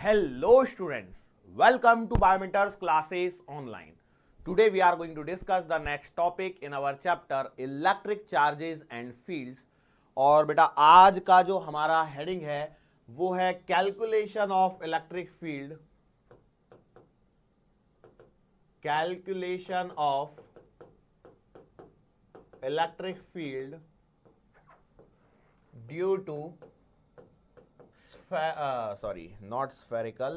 Hello students, welcome to Biometers classes online. Today we are going to discuss the next topic in our chapter electric charges and fields. और बेटा आज का जो हमारा heading है वो है calculation of electric field, calculation of electric field due to not spherical,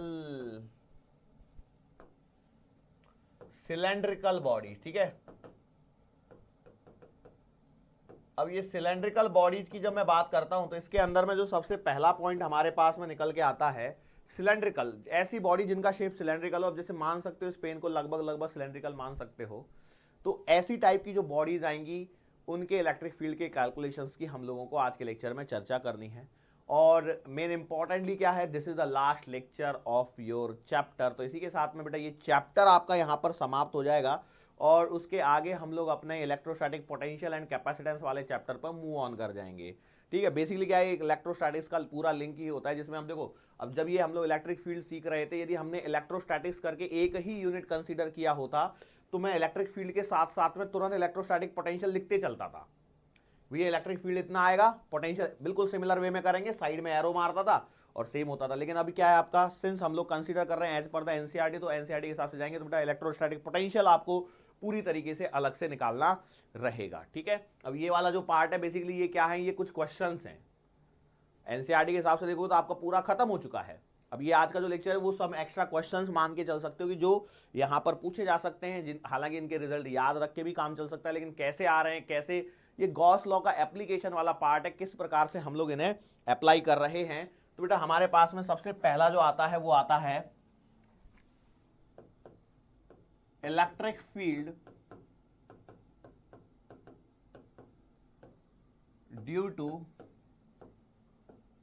cylindrical bodies. ठीक है, अब ये सिलेंड्रिकल बॉडीज की जब मैं बात करता हूं तो इसके अंदर में जो सबसे पहला पॉइंट हमारे पास में निकल के आता है सिलेंड्रिकल, ऐसी बॉडी जिनका शेप सिलेंड्रिकल हो. अब जैसे मान सकते हो इस पेन को लगभग सिलेंड्रिकल मान सकते हो, तो ऐसी टाइप की जो बॉडीज आएंगी उनके इलेक्ट्रिक फील्ड के कैलकुलेशंस की हम लोगों को आज के लेक्चर में चर्चा करनी है. और मेन इंपॉर्टेंटली क्या है, this is the last lecture of your chapter. तो इसी के साथ में बेटा ये चैप्टर आपका यहां पर समाप्त हो जाएगा और उसके आगे हम लोग अपने इलेक्ट्रोस्टैटिक पोटेंशियल एंड कैपेसिटेंस वाले चैप्टर पर मूव ऑन कर जाएंगे. ठीक है, बेसिकली क्या है, इलेक्ट्रोस्टैटिक्स का पूरा लिंक ही होता है जिसमें हम देखो, अब जब ये हम लोग इलेक्ट्रिक फील्ड सीख रहे थे, यदि हमने इलेक्ट्रोस्टैटिक्स करके एक ही यूनिट कंसीडर किया होता तो मैं इलेक्ट्रिक फील्ड के साथ साथ में तुरंत इलेक्ट्रोस्टैटिक पोटेंशियल लिखते चलता था. ये इलेक्ट्रिक फील्ड इतना आएगा, पोटेंशियल बिल्कुल सिमिलर वे में करेंगे, साइड में एरो मारता था और सेम होता था. लेकिन अभी क्या है आपका, सिंस हम लोग कंसीडर कर रहे हैं एज पर द एनसीईआरटी, तो एनसीईआरटी के हिसाब से जाएंगे तो बेटा इलेक्ट्रोस्टैटिक पोटेंशियल आपको पूरी तरीके से अलग से निकालना रहेगा. ठीक है, अब ये वाला जो पार्ट है बेसिकली ये क्या है, ये कुछ क्वेश्चंस हैं. एनसीईआरटी के हिसाब से देखो तो आपका पूरा खत्म हो चुका है. अब ये आज का जो लेक्चर है वो सब एक्स्ट्रा क्वेश्चंस मान के चल सकते हो कि जो यहाँ पर पूछे जा सकते हैं, हालांकि इनके रिजल्ट याद रख के भी काम चल सकता है, लेकिन कैसे आ रहे हैं, कैसे ये गॉस लॉ का एप्लीकेशन वाला पार्ट है, किस प्रकार से हम लोग इन्हें अप्लाई कर रहे हैं. तो बेटा हमारे पास में सबसे पहला जो आता है वो आता है electric field due to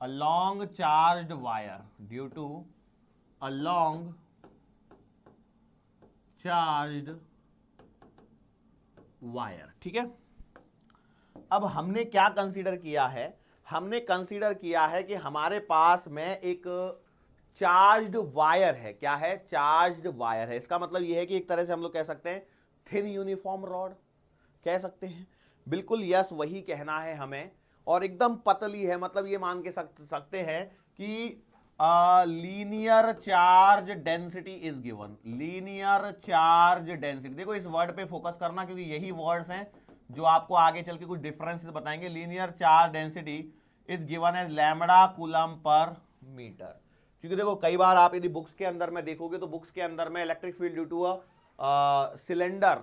a long charged wire, due to a long charged wire. ठीक है, अब हमने क्या कंसीडर किया है, हमने कंसीडर किया है कि हमारे पास में एक चार्ज्ड वायर है. क्या है, चार्ज्ड वायर है. इसका मतलब यह है कि एक तरह से हम लोग कह सकते हैं थिन यूनिफॉर्म रॉड कह सकते हैं. बिल्कुल यस, वही कहना है हमें. और एकदम पतली है, मतलब ये मान के सकते हैं कि linear charge density is given. Linear charge density, देखो इस वर्ड पे फोकस करना क्योंकि यही वर्ड्स हैं जो आपको आगे चल के कुछ डिफरेंसेस बताएंगे. Linear charge density is given as lambda coulomb per metre. क्योंकि देखो कई बार आप यदि बुक्स के अंदर में देखोगे तो बुक्स के अंदर में electric field due to a cylinder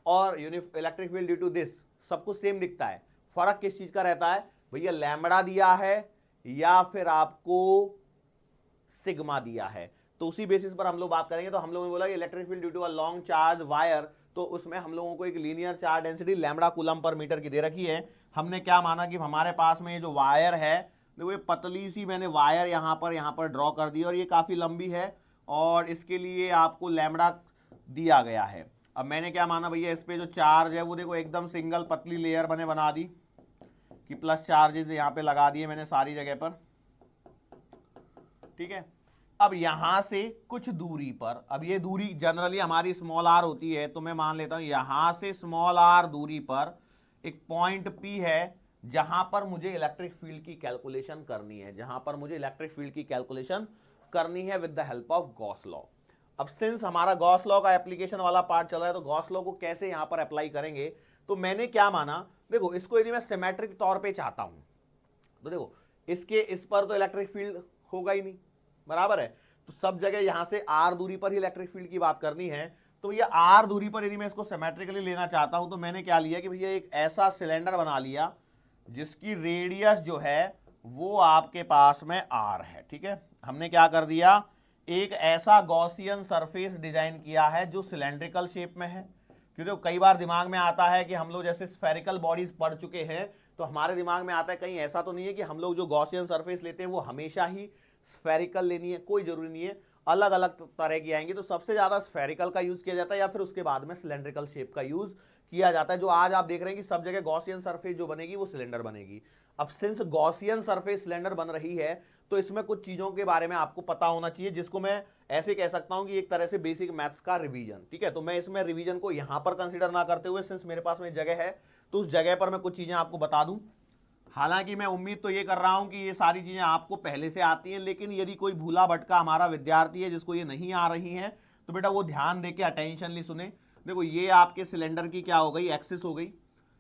और electric field due to this सब कुछ सेम दिखता है. फर्क किस चीज का रहता है भैया, लैम्बडा दिया है या फिर आपको सिग्मा दिया है. तो उसी बेसिस पर हम लोग बात करेंगे. तो हम लोगों ने बोला कि electric field due to a long charge wire, तो उसमें हम लोगों को एक linear charge density lambda coulomb per metre की दे रखी है. हमने क्या माना कि हमारे पास में ये जो वायर है, देखो ये पतली सी मैंने वायर यहाँ पर ड्रॉ कर दी और ये काफी लंबी है और इसके लिए आपको लैम्बडा दिया गया है. अब मैंने क्या माना भैया, इस पे जो चार्ज है वो देखो एकदम सिंगल पतली लेयर बना दी कि प्लस चार्जेस यहाँ पे लगा दिए मैंने सारी जगह पर. ठीक है, अब यहां से कुछ दूरी पर, अब ये दूरी जनरली हमारी स्मॉल आर होती है, तो मैं मान लेता हूं यहां से स्मॉल आर दूरी पर एक पॉइंट पी है जहां पर मुझे इलेक्ट्रिक फील्ड की कैलकुलेशन करनी है, जहां पर मुझे इलेक्ट्रिक फील्ड की कैलकुलेशन करनी है with the help of Gauss law. अब सिंस हमारा गॉस लॉ का एप्लीकेशन वाला पार्ट चल रहा है तो गॉस लॉ को कैसे यहां पर अप्लाई करेंगे, तो मैंने क्या माना, देखो इसको यदि मैं सिमेट्रिक तौर पे चाहता हूं तो देखो इसके इस पर तो इलेक्ट्रिक फील्ड होगा ही नहीं, बराबर है. तो सब जगह यहां से आर दूरी पर ही इलेक्ट्रिक फील्ड की बात करनी है. तो भैया आर दूरी पर यदि मैं इसको सिमेट्रिकली लेना चाहता हूं तो मैंने क्या लिया कि भैया एक ऐसा सिलेंडर बना लिया जिसकी रेडियस जो है वो आपके पास में आर है. ठीक है, हमने क्या कर दिया, एक ऐसा गॉसियन सरफेस डिजाइन किया है जो सिलेंड्रिकल शेप में है. क्योंकि कई बार दिमाग में आता है कि हम लोग जैसे स्फेरिकल बॉडीज पढ़ चुके हैं तो हमारे दिमाग में आता है कहीं ऐसा तो नहीं है कि हम लोग जो गॉसियन सरफेस लेते हैं वो हमेशा ही स्फेरिकल लेनी है, कोई जरूरी नहीं है, अलग अलग तरह की आएंगी. तो सबसे ज्यादा स्फेरिकल का यूज किया जाता है या फिर उसके बाद में सिलेंड्रिकल शेप का यूज किया जाता है। जो आज आप देख रहे हैं कि सब जगह गॉसियन सरफेस जो बनेगी वो सिलेंडर बनेगी। अब सिंस गॉसियन सरफेस सिलेंडर बन रही है तो इसमें कुछ चीजों के बारे में आपको पता होना चाहिए, जिसको मैं ऐसे कह सकता हूं कि एक तरह से बेसिक मैथ्स का रिवीजन। ठीक है, तो मैं इसमें रिवीजन को यहां पर कंसीडर ना करते हुए, सिंस मेरे पास में जगह है तो उस जगह पर मैं कुछ चीजें आपको बता दूं। हालांकि मैं उम्मीद तो ये कर रहा हूं कि ये सारी चीजें आपको पहले से आती हैं, लेकिन यदि कोई भूला भटका हमारा विद्यार्थी है जिसको ये नहीं आ रही है तो बेटा वो ध्यान देके अटेंशनली सुने। देखो ये आपके सिलेंडर की क्या हो गई, एक्सिस हो गई।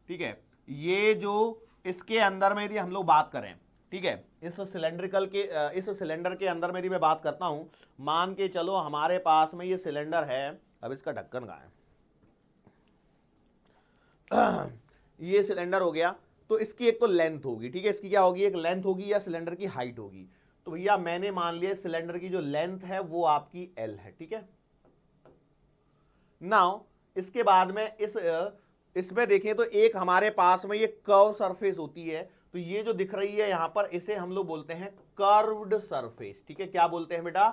ठीक है, ये जो इसके अंदर में यदि हम लोग बात करें, ठीक है, इस सिलेंडर के अंदर में यदि मैं बात करता हूं, मान के चलो हमारे पास में ये सिलेंडर है। अब इसका ढक्कन कहां है? ये सिलेंडर हो गया, तो इसकी एक तो लेंथ होगी। ठीक है, इसकी क्या होगी, एक लेंथ होगी या सिलेंडर की हाइट होगी। तो भैया मैंने मान लिया सिलेंडर की जो लेंथ है वो आपकी एल है। ठीक है, नाउ इसके बाद में इसमें देखें तो एक हमारे पास में ये कर्व सरफेस होती है। तो ये जो दिख रही है यहां पर, इसे हम लोग बोलते हैं कर्व्ड सरफेस। ठीक है, क्या बोलते हैं बेटा,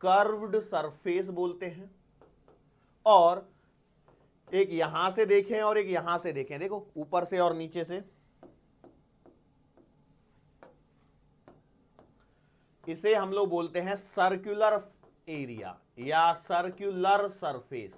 कर्व्ड सरफेस बोलते हैं। और एक यहां से देखें और एक यहां से देखें, देखो ऊपर से और नीचे से, इसे हम लोग बोलते हैं सर्कुलर एरिया या सर्कुलर सरफेस।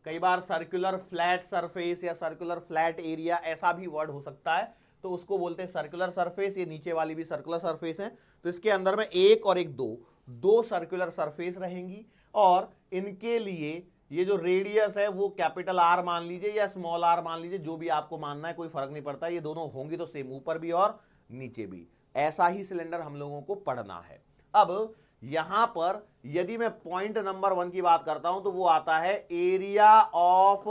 कई बार सर्कुलर फ्लैट सरफेस या सर्कुलर फ्लैट एरिया ऐसा भी वर्ड हो सकता है, तो उसको बोलते हैं सर्कुलर सरफेस। ये नीचे वाली भी सर्कुलर सरफेस है, तो इसके अंदर में एक और एक दो सर्कुलर सरफेस रहेंगी। और इनके लिए ये जो रेडियस है वो कैपिटल आर मान लीजिए या स्मॉल आर मान लीजिए, जो भी आपको मानना है, कोई फर्क नहीं पड़ता। ये दोनों होंगी तो सेम, ऊपर भी और नीचे भी। ऐसा ही सिलेंडर हम लोगों को पढ़ना है। अब यहां पर यदि मैं पॉइंट नंबर 1 की बात करता हूं तो वो आता है एरिया ऑफ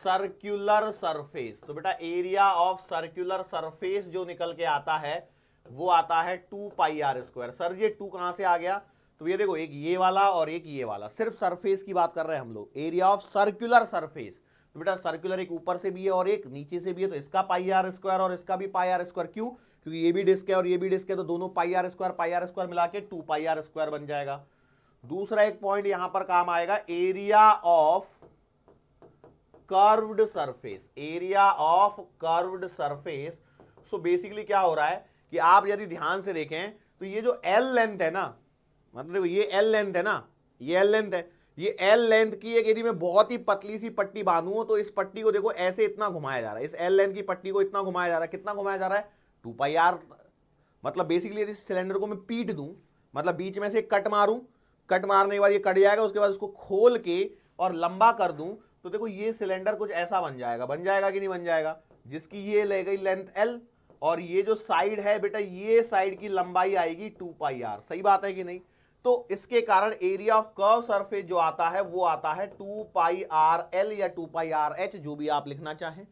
सर्कुलर सरफेस। तो बेटा एरिया ऑफ सर्कुलर सरफेस जो निकल के आता है वो आता है 2 पाई आर स्क्वायर। सर ये 2 कहां से आ गया, तो ये देखो एक ये वाला और एक ये वाला, सिर्फ सरफेस की बात कर रहे हैं हम लोग, एरिया ऑफ सर्कुलर सरफेस। तो बेटा सर्कुलर एक ऊपर से भी है और एक नीचे से भी है, तो इसका पाई आर स्क्वायर और इसका भी पाई आर स्क्वायर। क्यों, क्योंकि ये भी डिस्क है और ये भी डिस्क है, तो दोनों पाई आर स्क्वायर मिला के 2 पाई आर स्क्वायर बन जाएगा। दूसरा एक पॉइंट यहां पर काम आएगा, area of curved surface, area of curved surface. So basically क्या हो रहा है कि आप यदि ध्यान से देखें तो ये जो एल लेंथ है ना, मतलब देखो ये एल लेंथ है ना, ये एल लेंथ है, ये एल लेंथ की एक यदि मैं बहुत ही पतली सी पट्टी बांधूं तो इस पट्टी को देखो ऐसे इतना घुमाया जा रहा है, इस एल लेंथ की पट्टी को इतना घुमाया जा रहा है। कितना घुमाया जा रहा है, 2 पाई आर। मतलब बेसिकली यदि सिलेंडर को मैं पीट दूं, मतलब बीच में से कट मारूं, कट मारने के बाद ये कट जाएगा, उसके बाद उसको खोल के और लंबा कर दूं, तो देखो ये सिलेंडर कुछ ऐसा बन जाएगा कि नहीं बन जाएगा, जिसकी ये ले गई लेंथ एल और ये जो साइड है बेटा, ये साइड की लंबाई आएगी 2 पाई आर। सही बात है कि नहीं। तो इसके कारण एरिया ऑफ कर्व सरफेस जो आता है वो आता है 2 पाई आर एल या 2 पाई आर एच, जो भी आप लिखना चाहें।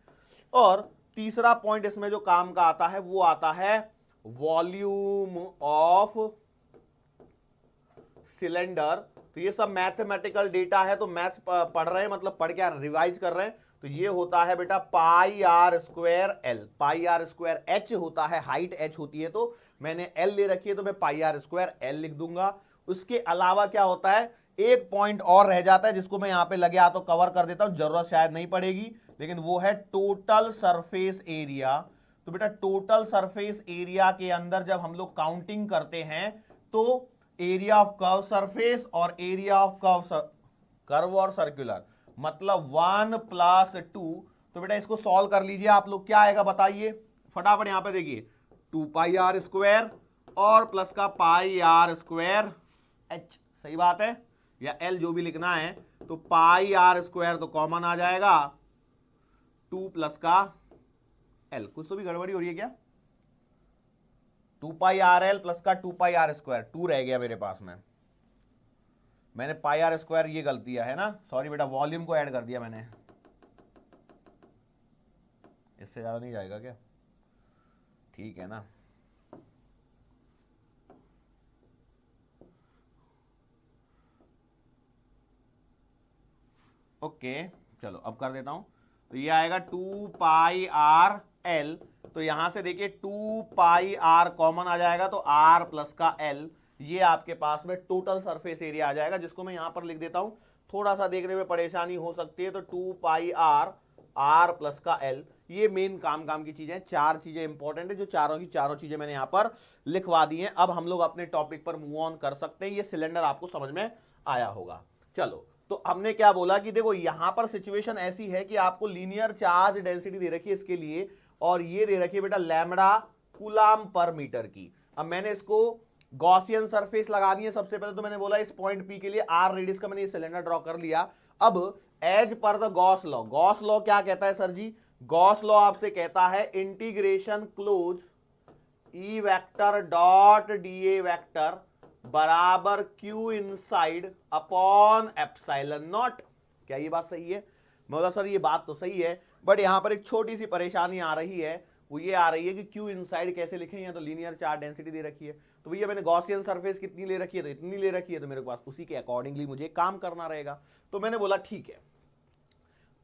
और तीसरा पॉइंट इसमें जो काम का आता है वो आता है वॉल्यूम ऑफ सिलेंडर। तो ये सब मैथमेटिकल डेटा है, तो मैथ्स पढ़ रहे हैं, मतलब पढ़ के रिवाइज कर रहे हैं। तो ये होता है बेटा pi R square L, pi R square H होता है, हाइट एच होती है तो मैंने एल ले रखी है तो मैं पाई आर स्क्वायर एल लिख दूंगा। उसके अलावा क्या होता है, एक पॉइंट और रह जाता है जिसको मैं यहां पे लगे हाथों कवर कर देता हूं, जरूरत शायद नहीं पड़ेगी, लेकिन वो है टोटल सरफेस एरिया। तो बेटा टोटल सरफेस एरिया के अंदर जब हम लोग काउंटिंग करते हैं तो एरिया ऑफ कर्व सरफेस और एरिया ऑफ कर्व और सर्कुलर, मतलब 1 + 2। तो बेटा इसको सॉल्व कर लीजिए आप लोग, क्या आएगा बताइए फटाफट। यहां पे देखिए 2 पाई आर स्क्वायर और प्लस का पाई आर स्क्वायर एच, सही बात है, या एल जो भी लिखना है। तो पाई आर स्क्वायर तो कॉमन आ जाएगा, 2 प्लस का एल। कुछ तो भी गड़बड़ी हो रही है क्या, 2 पाई आर एल प्लस का 2 पाई आर स्क्वायर, 2 रह गया मेरे पास में, मैंने पाई आर स्क्वायर ये गलती है ना, सॉरी बेटा, वॉल्यूम को ऐड कर दिया मैंने, इससे ज्यादा नहीं जाएगा क्या, ठीक है ना। ओके चलो अब कर देता हूं, तो ये आएगा 2 पाई आर एल। तो यहां से देखिए 2 पाई आर कॉमन आ जाएगा, तो आर प्लस का एल, ये आपके पास में टोटल सरफेस एरिया आ जाएगा, जिसको मैं यहां पर लिख देता हूं थोड़ा सा देखने में परेशानी हो सकती है, तो 2 पाई आर, आर प्लस का एल, ये मेन काम की चीजें, चार चीजें इंपॉर्टेंट है जो चारों की चारों चीजें मैंने यहां पर लिखवा दी हैं। अब हम लोग अपने टॉपिक पर मूव ऑन कर सकते हैं। ये सिलेंडर आपको समझ में आया होगा। चलो, तो हमने क्या बोला कि देखो यहां पर सिचुएशन ऐसी है कि आपको लीनियर चार्ज डेंसिटी दे रखी है इसके लिए, और ये दे रखी है बेटा लैम्बडा कूलाम पर मीटर की। अब मैंने इसको गॉसियन सरफेस लगानी है। सबसे पहले तो मैंने बोला इस पॉइंट पी के लिए आर रेडियस का मैंने ये सिलेंडर ड्रॉ कर लिया। अब as per the Gauss law, Gauss law क्या कहता है सर जी? गॉस लॉ आपसे कहता है integration close E vector dot D A vector बराबर Q inside upon epsilon naught. क्या ये बात सही है? मैं बोला सर ये बात तो सही है, बट यहां पर एक छोटी सी परेशानी आ रही है। वो ये आ रही है कि क्यू इनसाइड कैसे लिखें? यहाँ तो लीनियर चार्ज डेंसिटी दे रखी है, तो भैया मैंने गॉसियन सरफेस कितनी ले रखी है? तो इतनी ले रखी है, तो मेरे पास उसी के अकॉर्डिंगली मुझे काम करना रहेगा। तो मैंने बोला ठीक है,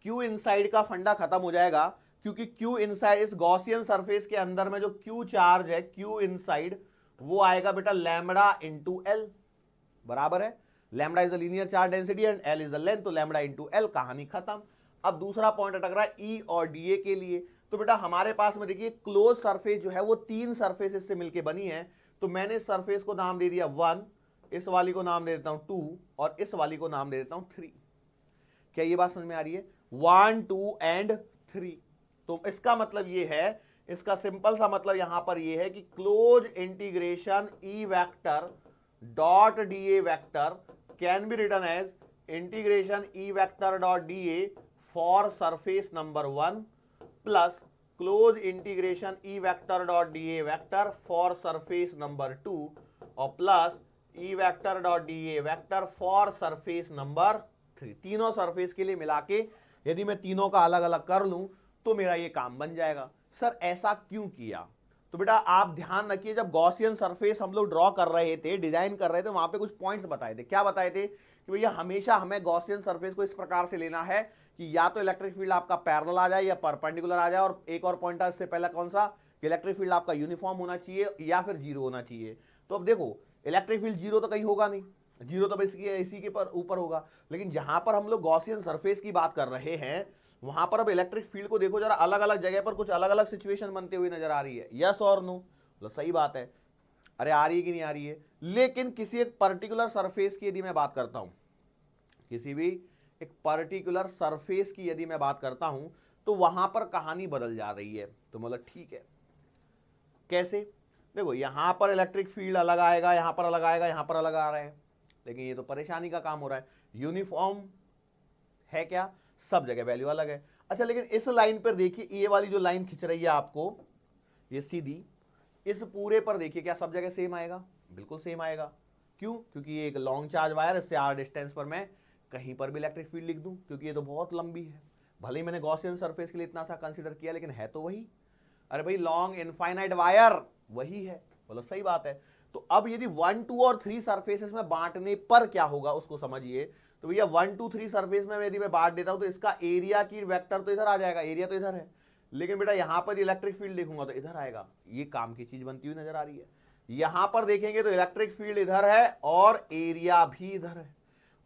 क्यू इनसाइड का फंडा खत्म हो जाएगा, क्योंकि क्यू इनसाइड इस गॉसियन सरफेस के अंदर में जो क्यू चार्ज है, क्यू इनसाइड, वो आएगा बेटा लैम्बडा इंटू एल, बराबर है lambda is the linear charge density and L is the length, तो लैम्बडा इंटू एल, कहानी खत्म। अब दूसरा पॉइंट अटक रहा है ई और डीए के लिए। तो बेटा हमारे पास में देखिए क्लोज सरफेस जो है वो तीन सरफेसेस से मिलकर बनी है, तो मैंने इस सरफेस को नाम दे दिया 1, इस वाली को नाम दे देता हूं 2, और इस वाली को नाम दे देता हूं 3। क्या ये बात समझ में आ रही है? 1, 2 एंड 3। तो इसका मतलब ये है, इसका सिंपल सा मतलब यहां पर ये है कि close integration E vector dot D A vector can be written as integration E vector dot D A for surface number 1 plus close integration E vector dot D A vector for surface number 2 और plus E vector dot D A vector for surface number 3। तीनों surface के लिए मिला के यदि मैं तीनों का अलग अलग कर लूं तो मेरा ये काम बन जाएगा। सर ऐसा क्यों किया? तो बेटा आप ध्यान रखिए, जब गॉसियन सरफेस हम लोग ड्रॉ कर रहे थे, डिजाइन कर रहे थे, वहां पे कुछ पॉइंट्स बताए थे। क्या बताए थे? कि भैया हमेशा हमें गॉसियन सरफेस को इस प्रकार से लेना है कि या तो इलेक्ट्रिक फील्ड आपका पैरेलल आ जाए या परपेंडिकुलर आ जाए, और एक और पॉइंट इससे पहला कौन सा, कि इलेक्ट्रिक फील्ड आपका यूनिफॉर्म होना चाहिए या फिर जीरो होना चाहिए। तो अब देखो इलेक्ट्रिक फील्ड जीरो तो कहीं होगा नहीं, जीरो तो बेसिकली इसी के पर ऊपर होगा, लेकिन जहां पर हम लोग गॉसियन सरफेस की बात कर रहे हैं वहां पर अब इलेक्ट्रिक फील्ड को देखो जरा, अलग अलग जगह पर कुछ अलग अलग सिचुएशन बनते हुए नजर आ रही है। यस और नो? तो सही बात है, अरे आ रही है कि नहीं आ रही है? लेकिन किसी एक पर्टिकुलर सरफेस की यदि मैं बात करता हूं, किसी भी एक पर्टिकुलर सरफेस की यदि मैं बात करता हूं, तो वहां पर कहानी बदल जा रही है। तो मतलब ठीक है, कैसे? देखो यहां पर इलेक्ट्रिक फील्ड अलग आएगा, यहां पर अलग आएगा, यहां पर अलग आ रहा है, लेकिन ये तो परेशानी का काम हो रहा है। यूनिफॉर्म है क्या? सब जगह वैल्यू अलग है। अच्छा लेकिन इस लाइन पर देखिए, ये वाली जो लाइन खिंच रही है आपको, ये सीधी, इस पूरे पर देखिए क्या सब जगह सेम आएगा? बिल्कुल सेम आएगा। क्यों? क्योंकि ये एक लॉन्ग चार्ज वायर, इससे आर डिस्टेंस पर मैं कहीं पर भी इलेक्ट्रिक फील्ड लिख दूं, क्योंकि ये तो बहुत लंबी है। भले ही मैंने गॉसियन सरफेस के लिए इतना सा कंसीडर किया, लेकिन है तो वही। अरे भाई लॉन्ग इनफाइनाइट वायर वही है। बोलो सही बात है। तो अब यदि 1, 2 और 3 सरफेसेस में बांटने पर क्या होगा उसको समझिए। तो भैया 1, 2, 3 सरफेस में यदि मैं बांट देता हूं तो इसका एरिया की वेक्टर तो इधर आ जाएगा, एरिया तो इधर है, लेकिन बेटा यहां पर इलेक्ट्रिक फील्ड देखूंगा तो इधर आएगा। ये काम की चीज बनती हुई नजर आ रही है। यहां पर देखेंगे तो इलेक्ट्रिक फील्ड इधर है और एरिया भी इधर है,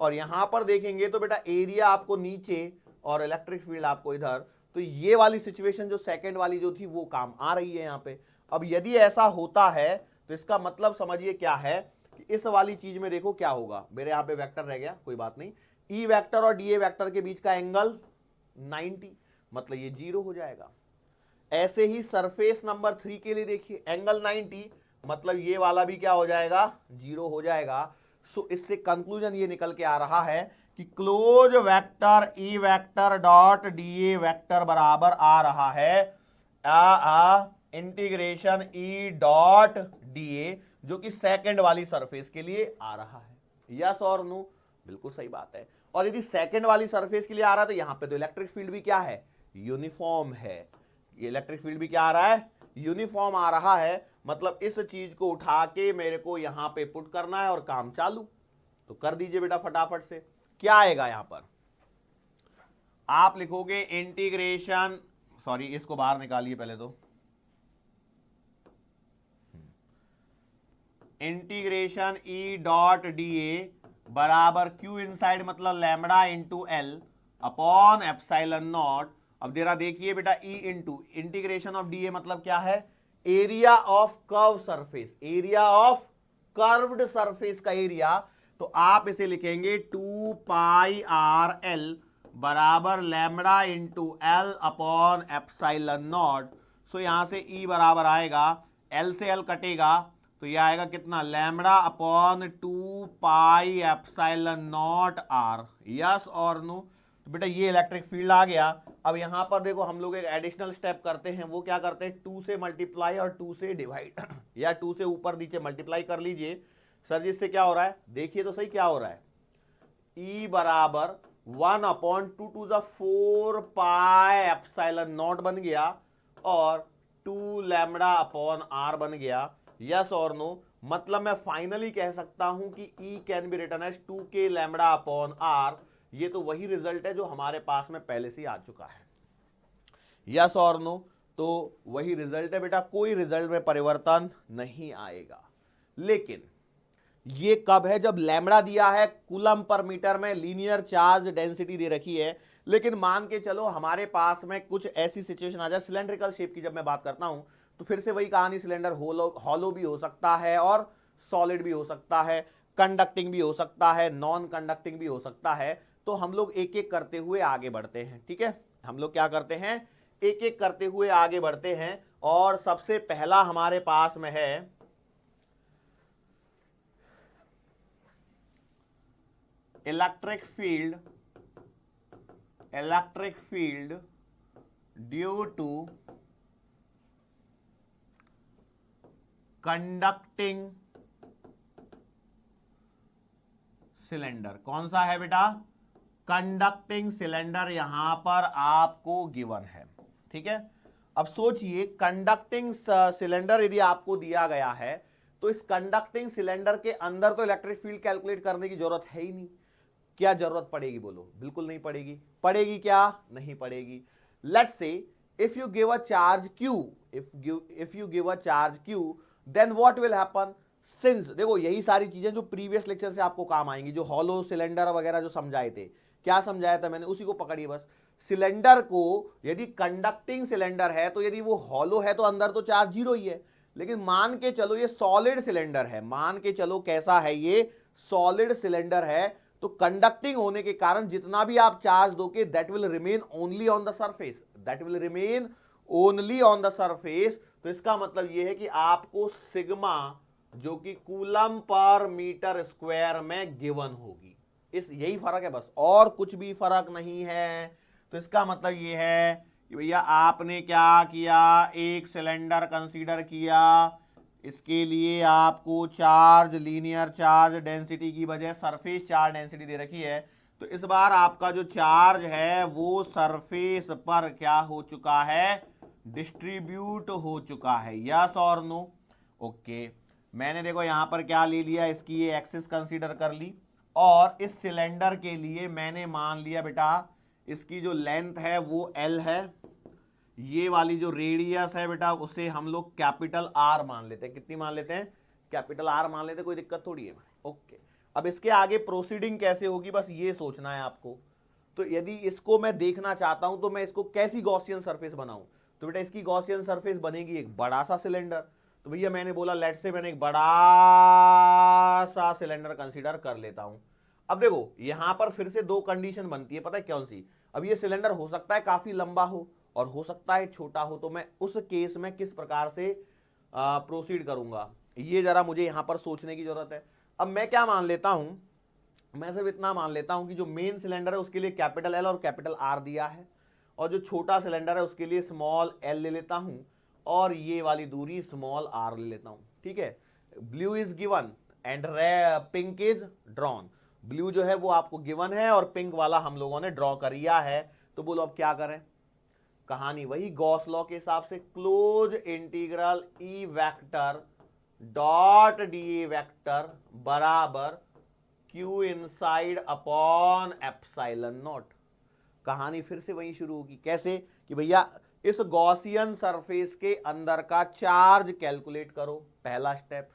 और यहां पर देखेंगे तो बेटा एरिया आपको नीचे और इलेक्ट्रिक फील्ड आपको इधर। तो ये वाली सिचुएशन जो सेकंड वाली जो थी वो काम आ रही है यहां पे। अब यदि ऐसा होता है तो इसका मतलब समझिए क्या है कि इस वाली चीज में देखो क्या होगा। मेरे यहां पे वेक्टर रह गया, कोई बात नहीं। ई वेक्टर और डी ए वेक्टर के बीच का एंगल 90, मतलब ये 0 हो जाएगा। ऐसे ही सरफेस नंबर 3 के लिए देखिए, एंगल 90, मतलब ये वाला भी क्या हो जाएगा? 0 हो जाएगा। सो इससे कंक्लूजन ये निकल के आ रहा है कि close vector E vector dot D A vector बराबर आ रहा है इंटीग्रेशन ई डॉट डी ए, जो कि सेकंड वाली सरफेस के लिए आ रहा है। यस और नो? बिल्कुल सही बात है। और यदि सेकंड वाली सरफेस के लिए आ रहा है तो यहां पे तो इलेक्ट्रिक फील्ड भी क्या है? यूनिफॉर्म है। ये इलेक्ट्रिक फील्ड भी क्या आ रहा है? यूनिफॉर्म आ रहा है। मतलब इस चीज को उठा के मेरे को यहां पे पुट करना है और काम चालू। तो कर दीजिए बेटा फटाफट से। क्या आएगा यहां पर? आप लिखोगे इंटीग्रेशन, सॉरी इसको बाहर निकालिए पहले तो, integration E dot D A बराबर क्यू इनसाइड मतलब lambda into L upon epsilon naught. अब जरा देखिए बेटा, E into integration of D A मतलब क्या है, area of curve surface, area of curved surface का एरिया। तो आप इसे लिखेंगे 2 पाई आर एल बराबर lambda into L upon epsilon naught. So यहां से ई बराबर आएगा, एल से एल कटेगा तो ये आएगा कितना, lambda upon 2 pi epsilon naught R. Yes और नो? तो बेटा ये इलेक्ट्रिक फील्ड आ गया। अब यहां पर देखो हम लोग एक एडिशनल स्टेप करते हैं, वो क्या करते हैं, 2 से मल्टीप्लाई और 2 से डिवाइड या 2 से ऊपर नीचे मल्टीप्लाई कर लीजिए। सर जी इससे क्या हो रहा है, देखिए तो सही क्या हो रहा है, ई बराबर 1 upon 2 to the 4 pi epsilon naught बन गया और 2 लैम्बडा अपॉन आर बन गया। यस और नो? मतलब मैं फाइनली कह सकता हूं कि E can be written as 2k lambda upon R. ये तो वही रिजल्ट है जो हमारे पास में पहले से आ चुका है। यस और नो? तो वही रिजल्ट है बेटा, कोई रिजल्ट में परिवर्तन नहीं आएगा। लेकिन ये कब है, जब लैम्बडा दिया है कूलम पर मीटर में, लीनियर चार्ज डेंसिटी दे रखी है। लेकिन मान के चलो हमारे पास में कुछ ऐसी सिचुएशन आ जाए, सिलेंड्रिकल शेप की जब मैं बात करता हूं तो फिर से वही कहानी, सिलेंडर हॉलो भी हो सकता है और सॉलिड भी हो सकता है, कंडक्टिंग भी हो सकता है, नॉन कंडक्टिंग भी हो सकता है। तो हम लोग एक एक करते हुए आगे बढ़ते हैं, ठीक है। हम लोग क्या करते हैं, एक एक करते हुए आगे बढ़ते हैं। और सबसे पहला हमारे पास में है electric field due to conducting cylinder. कौन सा है बेटा, कंडक्टिंग सिलेंडर यहां पर आपको गिवन है, ठीक है। अब सोचिए, कंडक्टिंग सिलेंडर यदि आपको दिया गया है तो इस कंडक्टिंग सिलेंडर के अंदर तो इलेक्ट्रिक फील्ड कैलकुलेट करने की जरूरत है ही नहीं। क्या जरूरत पड़ेगी बोलो, बिल्कुल नहीं पड़ेगी। पड़ेगी क्या, नहीं पड़ेगी। Let's say if you give a charge q, if you give a charge q then what will happen, since देखो यही सारी चीजें जो प्रीवियस लेक्चर से आपको काम आएंगी, जो हॉलो सिलेंडर वगैरह जो समझाए थे, क्या समझाया था मैंने, उसी को पकड़िए बस। सिलेंडर को यदि कंडक्टिंग सिलेंडर है तो यदि वो हॉलो है तो अंदर तो चार्ज जीरो ही है। लेकिन मान के चलो ये सॉलिड सिलेंडर है, मान के चलो कैसा है, ये सॉलिड सिलेंडर है, तो कंडक्टिंग होने के कारण जितना भी आप चार्ज दोगे that will remain only on the surface, that will remain only on the surface. तो इसका मतलब यह है कि आपको सिग्मा जो कि कूलम पर मीटर स्क्वायर में गिवन होगी, इस यही फर्क है बस, और कुछ भी फर्क नहीं है। तो इसका मतलब यह है कि भैया आपने क्या किया, एक सिलेंडर कंसीडर किया, इसके लिए आपको चार्ज, लीनियर चार्ज डेंसिटी की बजाय सरफेस चार्ज डेंसिटी दे रखी है। तो इस बार आपका जो चार्ज है वो सरफेस पर क्या हो चुका है, डिस्ट्रीब्यूट हो चुका है। यस और नो? ओके, मैंने देखो यहां पर क्या ले लिया, इसकी ये एक्सिस कंसीडर कर ली और इस सिलेंडर के लिए मैंने मान लिया बेटा इसकी जो लेंथ है वो L है, ये वाली जो रेडियस है बेटा उसे हम लोग कैपिटल R मान लेते हैं। कितनी मान लेते हैं, कैपिटल R मान लेते हैं, कोई दिक्कत थोड़ी है। ओके, अब इसके आगे प्रोसीडिंग कैसे होगी बस ये सोचना है आपको। तो यदि इसको मैं देखना चाहता हूं तो मैं इसको कैसी गॉसियन सरफेस बनाऊं, तो बेटा इसकी गॉसियन सरफेस बनेगी एक बड़ा सा सिलेंडर। तो भैया मैंने बोला लेट से मैंने एक बड़ा सा सिलेंडर कंसीडर कर लेता हूं। अब देखो यहां पर फिर से दो कंडीशन बनती है, पता है कौन सी। अब ये सिलेंडर हो सकता है काफी लंबा हो और हो सकता है छोटा हो, तो मैं उस केस में किस प्रकार से प्रोसीड करूंगा, ये जरा मुझे यहां पर सोचने की जरूरत है। अब मैं क्या मान लेता हूं, मैं सिर्फ इतना मान लेता हूं कि जो मेन सिलेंडर है उसके लिए कैपिटल L और कैपिटल R दिया है, और जो छोटा सिलेंडर है उसके लिए स्मॉल l ले लेता हूं और ये वाली दूरी स्मॉल r ले लेता हूं, ठीक है। Blue is given and pink is drawn. Blue जो है वो आपको गिवन है और पिंक वाला हम लोगों ने ड्रॉ कर लिया है। तो बोलो अब क्या करें, कहानी वही गॉस लॉ के हिसाब से, close integral E vector dot D vector बराबर Q inside upon epsilon not. कहानी फिर से वही शुरू होगी, कैसे कि भैया इस गॉसियन सरफेस के अंदर का चार्ज कैलकुलेट करो, पहला step.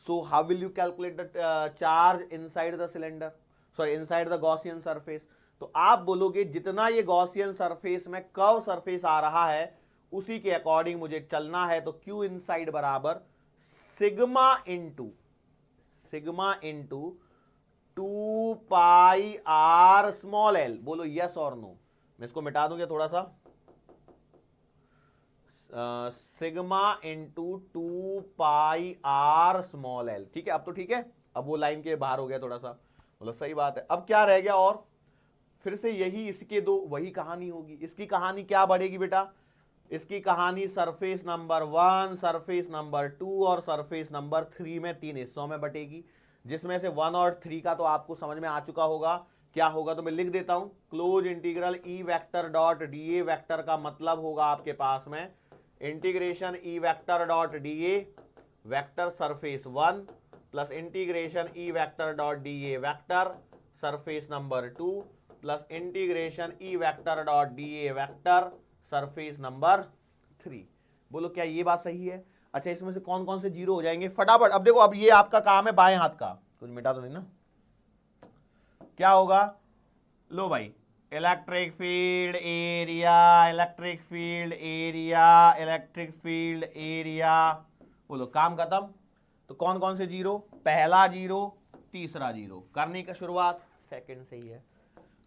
So how will you calculate the charge inside the cylinder, sorry inside the Gaussian surface. तो आप बोलोगे जितना ये गॉसियन सरफेस में कर्व सरफेस आ रहा है उसी के अकॉर्डिंग मुझे चलना है। तो क्यू इनसाइड बराबर sigma into 2 pi R small L. बोलो यस और नो। मैं इसको मिटा दूं क्या थोड़ा सा, sigma into 2 pi R small L. ठीक है, अब तो ठीक है, अब वो लाइन के बाहर हो गया थोड़ा सा, बोलो सही बात है। अब क्या रह गया, और फिर से यही इसके दो वही कहानी होगी। इसकी कहानी क्या बढ़ेगी बेटा, इसकी कहानी सरफेस नंबर 1, सरफेस नंबर 2 और सरफेस नंबर 3 में 3 हिस्सों में बटेगी, जिसमें से 1 और 3 का तो आपको समझ में आ चुका होगा क्या होगा। तो मैं लिख देता हूं, close integral E vector dot D A vector का मतलब होगा आपके पास में integration E vector dot D A vector surface 1 plus integration E vector dot D A vector surface number 2 plus integration E vector dot D A vector surface number 3। बोलो क्या ये बात सही है। अच्छा, इसमें से कौन कौन से जीरो हो जाएंगे फटाफट। अब देखो, अब ये आपका काम है बाएं हाथ का, कुछ मिटा तो नहीं ना। क्या होगा, लो भाई, electric field area, electric field area, electric field area. बोलो काम खत्म। तो कौन कौन से जीरो, पहला जीरो, तीसरा जीरो। करने का शुरुआत सेकंड से ही है,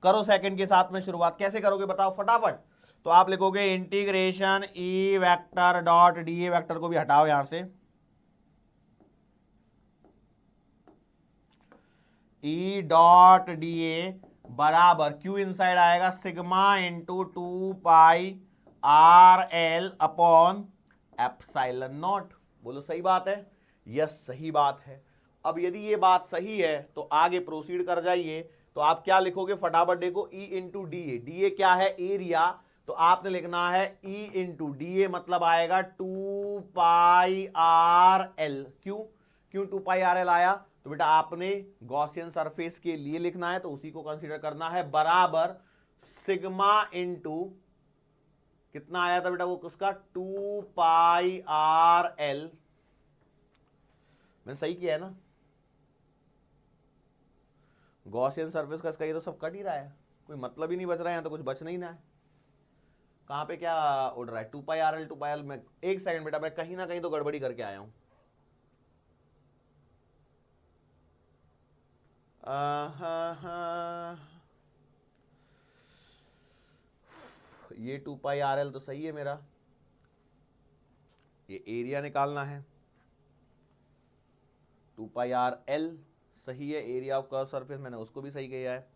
करो सेकंड के साथ में शुरुआत। कैसे करोगे बताओ फटाफट। तो आप लिखोगे integration E vector dot D A vector को भी हटाओ यहां से, ई डॉट डी ए बराबर क्यू इनसाइड आएगा sigma into 2 pi R L upon epsilon naught. बोलो सही बात है, यस सही बात है। अब यदि ये बात सही है तो आगे प्रोसीड कर जाइए। तो आप क्या लिखोगे फटाफट देखो, E into D A, D A क्या है एरिया, तो आपने लिखना है ई इंटू डी ए मतलब आएगा 2 पाई आर एल। क्यों 2 पाई आर एल आया, तो बेटा आपने गॉसियन सरफेस के लिए लिखना है तो उसी को कंसीडर करना है, बराबर सिग्मा इंटू कितना आया था बेटा वो उसका 2 पाई आर एल। मैंने सही किया है ना, गॉसियन सरफेस का इसका ये तो सब कट ही रहा है, कोई मतलब ही नहीं बच रहा है, यहाँ तो कुछ बच नहीं ना है। कहां पे क्या उड़ रहा है, 2 pi R L 2 pi L में। एक सेकंड बेटा, मैं कहीं ना कहीं तो गड़बड़ी करके आया हूं। ये 2 पाई आर एल तो सही है मेरा, ये एरिया निकालना है। 2 पाई आर एल सही है, एरिया ऑफ कर्व सरफेस मैंने उसको भी सही किया है।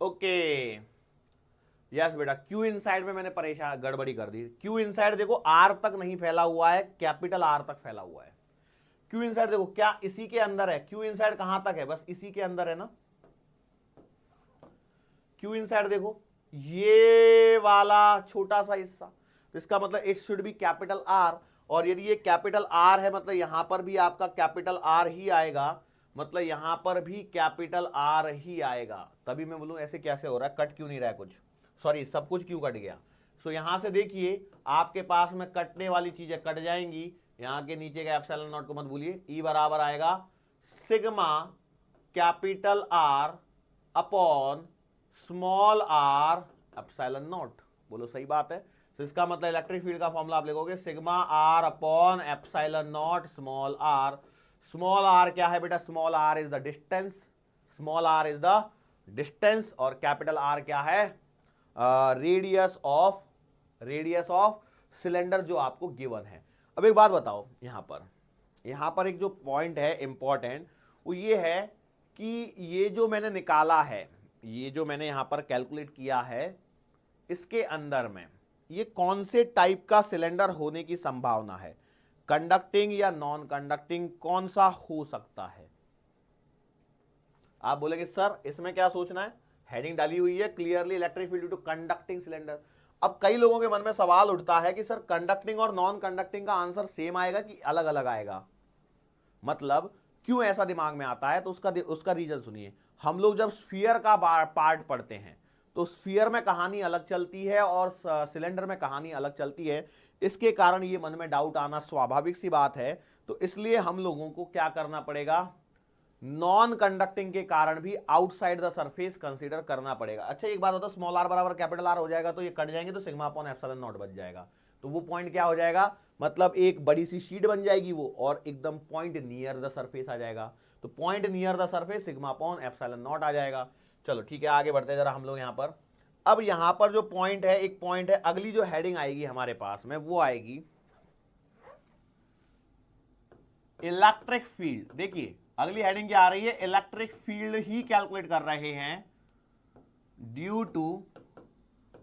ओके यस बेटा, क्यू इनसाइड में मैंने परेशान गड़बड़ी कर दी। क्यू इनसाइड देखो आर तक नहीं फैला हुआ है, कैपिटल आर तक फैला हुआ है। क्यू इनसाइड देखो क्या इसी के अंदर है, क्यू इनसाइड कहां तक है, बस इसी के अंदर है ना। क्यू इनसाइड देखो ये वाला छोटा सा हिस्सा, तो इसका मतलब it should be capital R, और यदि ये कैपिटल आर है मतलब यहां पर भी आपका कैपिटल आर ही आएगा, मतलब यहां पर भी कैपिटल आर ही आएगा। तभी मैं बोलूं ऐसे कैसे हो रहा है, कट क्यों नहीं रहा है कुछ, सॉरी सब कुछ क्यों कट गया। सो यहां से देखिए आपके पास में कटने वाली चीजें कट जाएंगी, यहां के नीचे का एप्सिलॉन नॉट को मत भूलिए। ई बराबर आएगा sigma capital R upon small R epsilon naught. बोलो सही बात है। तो इसका मतलब इलेक्ट्रिक फील्ड का फॉर्मूला आप लिखोगे sigma R upon epsilon naught small R. Small R क्या है बेटा, small R is the distance, small R is the distance, और कैपिटल आर क्या है, रेडियस ऑफ सिलेंडर जो आपको गिवन है। अब एक बात बताओ, यहां पर एक जो पॉइंट है इंपॉर्टेंट, वो ये है कि ये जो मैंने निकाला है, ये जो मैंने यहां पर कैलकुलेट किया है, इसके अंदर में ये कौन से टाइप का सिलेंडर होने की संभावना है, कंडक्टिंग या नॉन कंडक्टिंग, कौन सा हो सकता है। आप बोलेंगे सर इसमें क्या सोचना है, हेडिंग डाली हुई है clearly electric field due to conducting cylinder. अब कई लोगों के मन में सवाल उठता है कि सर कंडक्टिंग और नॉन कंडक्टिंग का आंसर सेम आएगा कि अलग अलग आएगा, मतलब क्यों ऐसा दिमाग में आता है, तो उसका रीजन सुनिए। हम लोग जब स्फीयर का पार्ट पढ़ते हैं तो स्फीयर में कहानी अलग चलती है और सिलेंडर में कहानी अलग चलती है। इसके कारण ये मन में डाउट आना स्वाभाविक सी बात है। तो इसलिए हम लोगों को क्या करना पड़ेगा, नॉन कंडक्टिंग के कारण भी आउटसाइड द सरफेस कंसीडर करना पड़ेगा। अच्छा एक बात होता है, स्मॉल आर बराबर कैपिटल आर हो जाएगा तो ये कट जाएंगे तो सिग्मा अपॉन एप्सिलॉन नॉट बच जाएगा। तो वो पॉइंट क्या हो जाएगा, मतलब एक बड़ी सी शीट बन जाएगी वो, और एकदम पॉइंट नियर द सरफेस आ जाएगा। तो point near the surface sigma upon epsilon naught आ जाएगा। चलो ठीक है, आगे बढ़ते हैं जरा हम लोग यहां पर। अब यहां पर जो पॉइंट है, एक पॉइंट है, अगली जो हेडिंग आएगी हमारे पास में वो आएगी इलेक्ट्रिक फील्ड। देखिए अगली हेडिंग क्या आ रही है, इलेक्ट्रिक फील्ड ही कैलकुलेट कर रहे हैं due to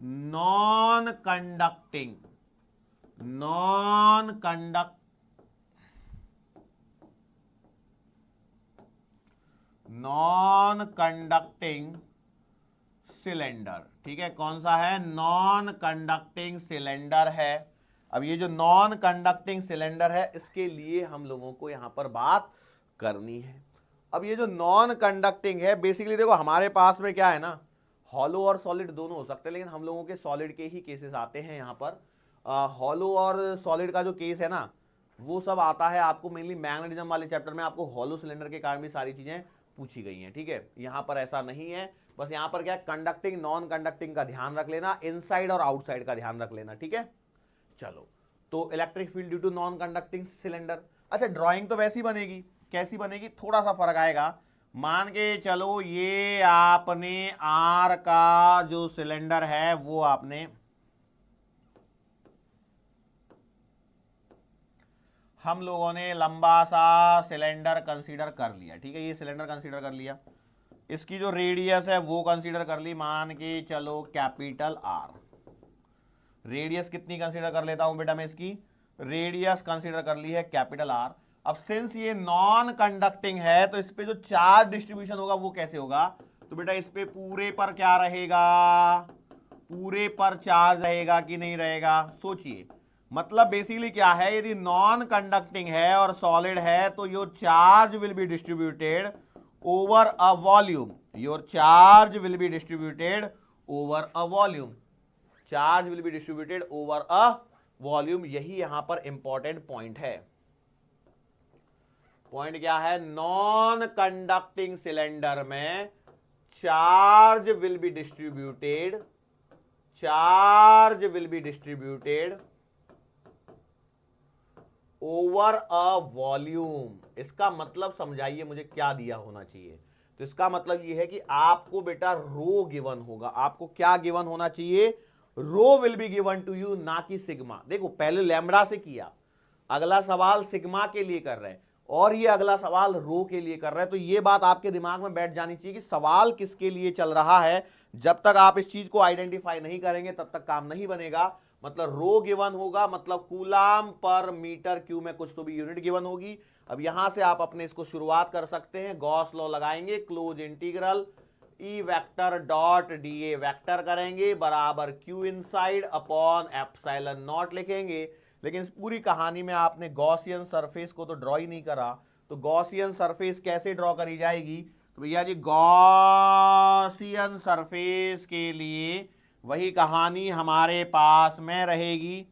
non conducting cylinder. ठीक है, कौन सा है, नॉन कंडक्टिंग सिलेंडर है। अब ये जो नॉन कंडक्टिंग सिलेंडर है इसके लिए हम लोगों को यहां पर बात करनी है। अब ये जो नॉन कंडक्टिंग है, बेसिकली देखो हमारे पास में क्या है ना, हॉलो और सॉलिड दोनों हो सकते हैं, लेकिन हम लोगों के सॉलिड के ही केसेस आते हैं यहां पर। हॉलो और सॉलिड का जो केस है ना, वो सब आता है आपको मेनली मैग्नेटिज्म वाले चैप्टर में। आपको हॉलो सिलेंडर के कारण भी सारी चीजें पूछी गई हैं। ठीक है, यहां पर ऐसा नहीं है, बस यहां पर क्या है, कंडक्टिंग नॉन कंडक्टिंग का ध्यान रख लेना, इनसाइड और आउटसाइड का ध्यान रख लेना। ठीक है, चलो तो electric field due to non conducting cylinder. अच्छा ड्राइंग तो वैसी बनेगी, कैसी बनेगी, थोड़ा सा फर्क आएगा। मान के चलो ये आपने आर का जो सिलेंडर है वो आपने, हम लोगों ने लंबा सा सिलेंडर कंसीडर कर लिया। ठीक है, ये सिलेंडर कंसीडर कर लिया, इसकी जो रेडियस है वो कंसीडर कर ली, मान के चलो कैपिटल आर। रेडियस कितनी कंसीडर कर लेता हूं बेटा मैं, इसकी रेडियस कंसीडर कर ली है कैपिटल आर। अब सिंस ये नॉन कंडक्टिंग है तो इस पे जो चार्ज डिस्ट्रीब्यूशन होगा वो कैसे होगा, तो बेटा इस पे पूरे पर क्या रहेगा, पूरे पर चार्ज रहेगा कि नहीं रहेगा, सोचिए। मतलब बेसिकली क्या है, यदि नॉन कंडक्टिंग है और सॉलिड है तो your charge will be distributed over a volume, your charge will be distributed over a volume, charge will be distributed over a volume. यही यहां पर इंपॉर्टेंट पॉइंट है। पॉइंट क्या है, नॉन कंडक्टिंग सिलेंडर में charge will be distributed, charge will be distributed over a volume. इसका मतलब समझाइए मुझे क्या दिया होना चाहिए, तो इसका मतलब यह है कि आपको बेटा रो गिवन होगा। आपको क्या गिवन होना चाहिए, rho will be given to you, ना कि सिग्मा। देखो पहले लैम्बडा से किया, अगला सवाल सिग्मा के लिए कर रहे हैं, और ये अगला सवाल रो के लिए कर रहे हैं। तो ये बात आपके दिमाग में बैठ जानी चाहिए कि सवाल किसके लिए चल रहा है। जब तक आप इस चीज को आइडेंटिफाई नहीं करेंगे तब तक काम नहीं बनेगा। मतलब रो गिवन होगा, मतलब कूलाम पर मीटर क्यू में कुछ तो भी यूनिट गिवन होगी। अब यहां से आप अपने इसको शुरुआत कर सकते हैं, गॉस लॉ लगाएंगे, close integral E vector dot D A vector करेंगे बराबर Q inside upon epsilon not लिखेंगे। लेकिन इस पूरी कहानी में आपने गॉसियन सरफेस को तो ड्रॉ ही नहीं करा, तो गॉसियन सरफेस कैसे ड्रॉ करी जाएगी, तो भैया जी गॉसियन सरफेस के लिए वही कहानी हमारे पास में रहेगी।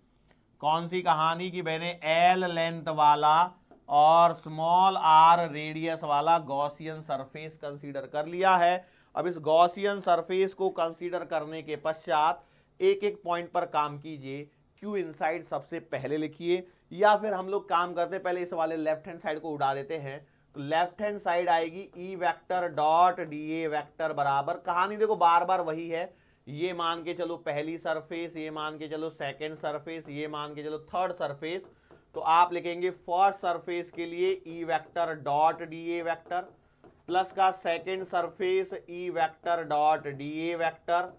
कौन सी कहानी की, मैंने एल लेंथ वाला और स्मॉल आर रेडियस वाला गॉसियन सरफेस कंसीडर कर लिया है। अब इस गॉसियन सरफेस को कंसीडर करने के पश्चात एक एक पॉइंट पर काम कीजिए। क्यू इनसाइड सबसे पहले लिखिए, या फिर हम लोग काम करते पहले इस वाले लेफ्ट हैंड साइड को उड़ा देते हैं, तो लेफ्ट हैंड साइड आएगी ई vector dot D A vector बराबर, कहानी देखो बार बार वही है, ये मान के चलो पहली सरफेस, ये मान के चलो सेकंड सरफेस, ये मान के चलो थर्ड सरफेस। तो आप लिखेंगे फर्स्ट सरफेस के लिए E vector dot D A vector plus का second surface E vector dot D A vector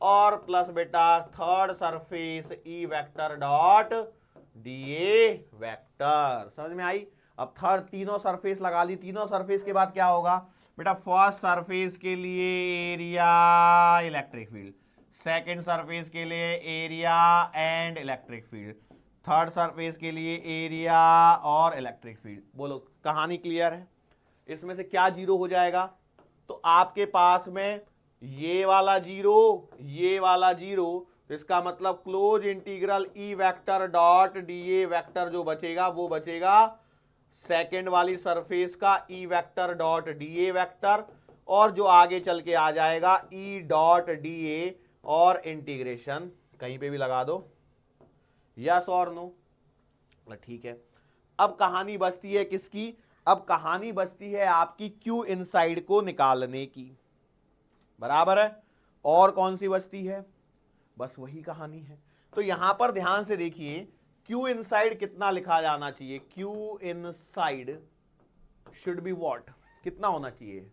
और प्लस बेटा third surface E vector dot D A vector. समझ में आई। अब थर्ड तीनों सरफेस लगा ली, तीनों सरफेस के बाद क्या होगा बेटा, फर्स्ट सरफेस के लिए area electric field, second surface के लिए area and electric field, third surface के लिए एरिया और इलेक्ट्रिक फील्ड। बोलो कहानी क्लियर है। इसमें से क्या जीरो हो जाएगा, तो आपके पास में ये वाला जीरो, ये वाला जीरो, तो इसका मतलब close integral E vector dot D A vector जो बचेगा वो बचेगा सेकेंड वाली सरफेस का ई vector dot D A vector, और जो आगे चल के आ जाएगा ई डॉट डी ए और इंटीग्रेशन कहीं पे भी लगा दो, यस और नो। ठीक है, अब कहानी बचती है किसकी? अब कहानी बचती है आपकी क्यू इनसाइड को निकालने की, बराबर है। और कौन सी बचती है? बस वही कहानी है। तो यहां पर ध्यान से देखिए, क्यू इनसाइड कितना लिखा जाना चाहिए? Q inside should be what, कितना होना चाहिए?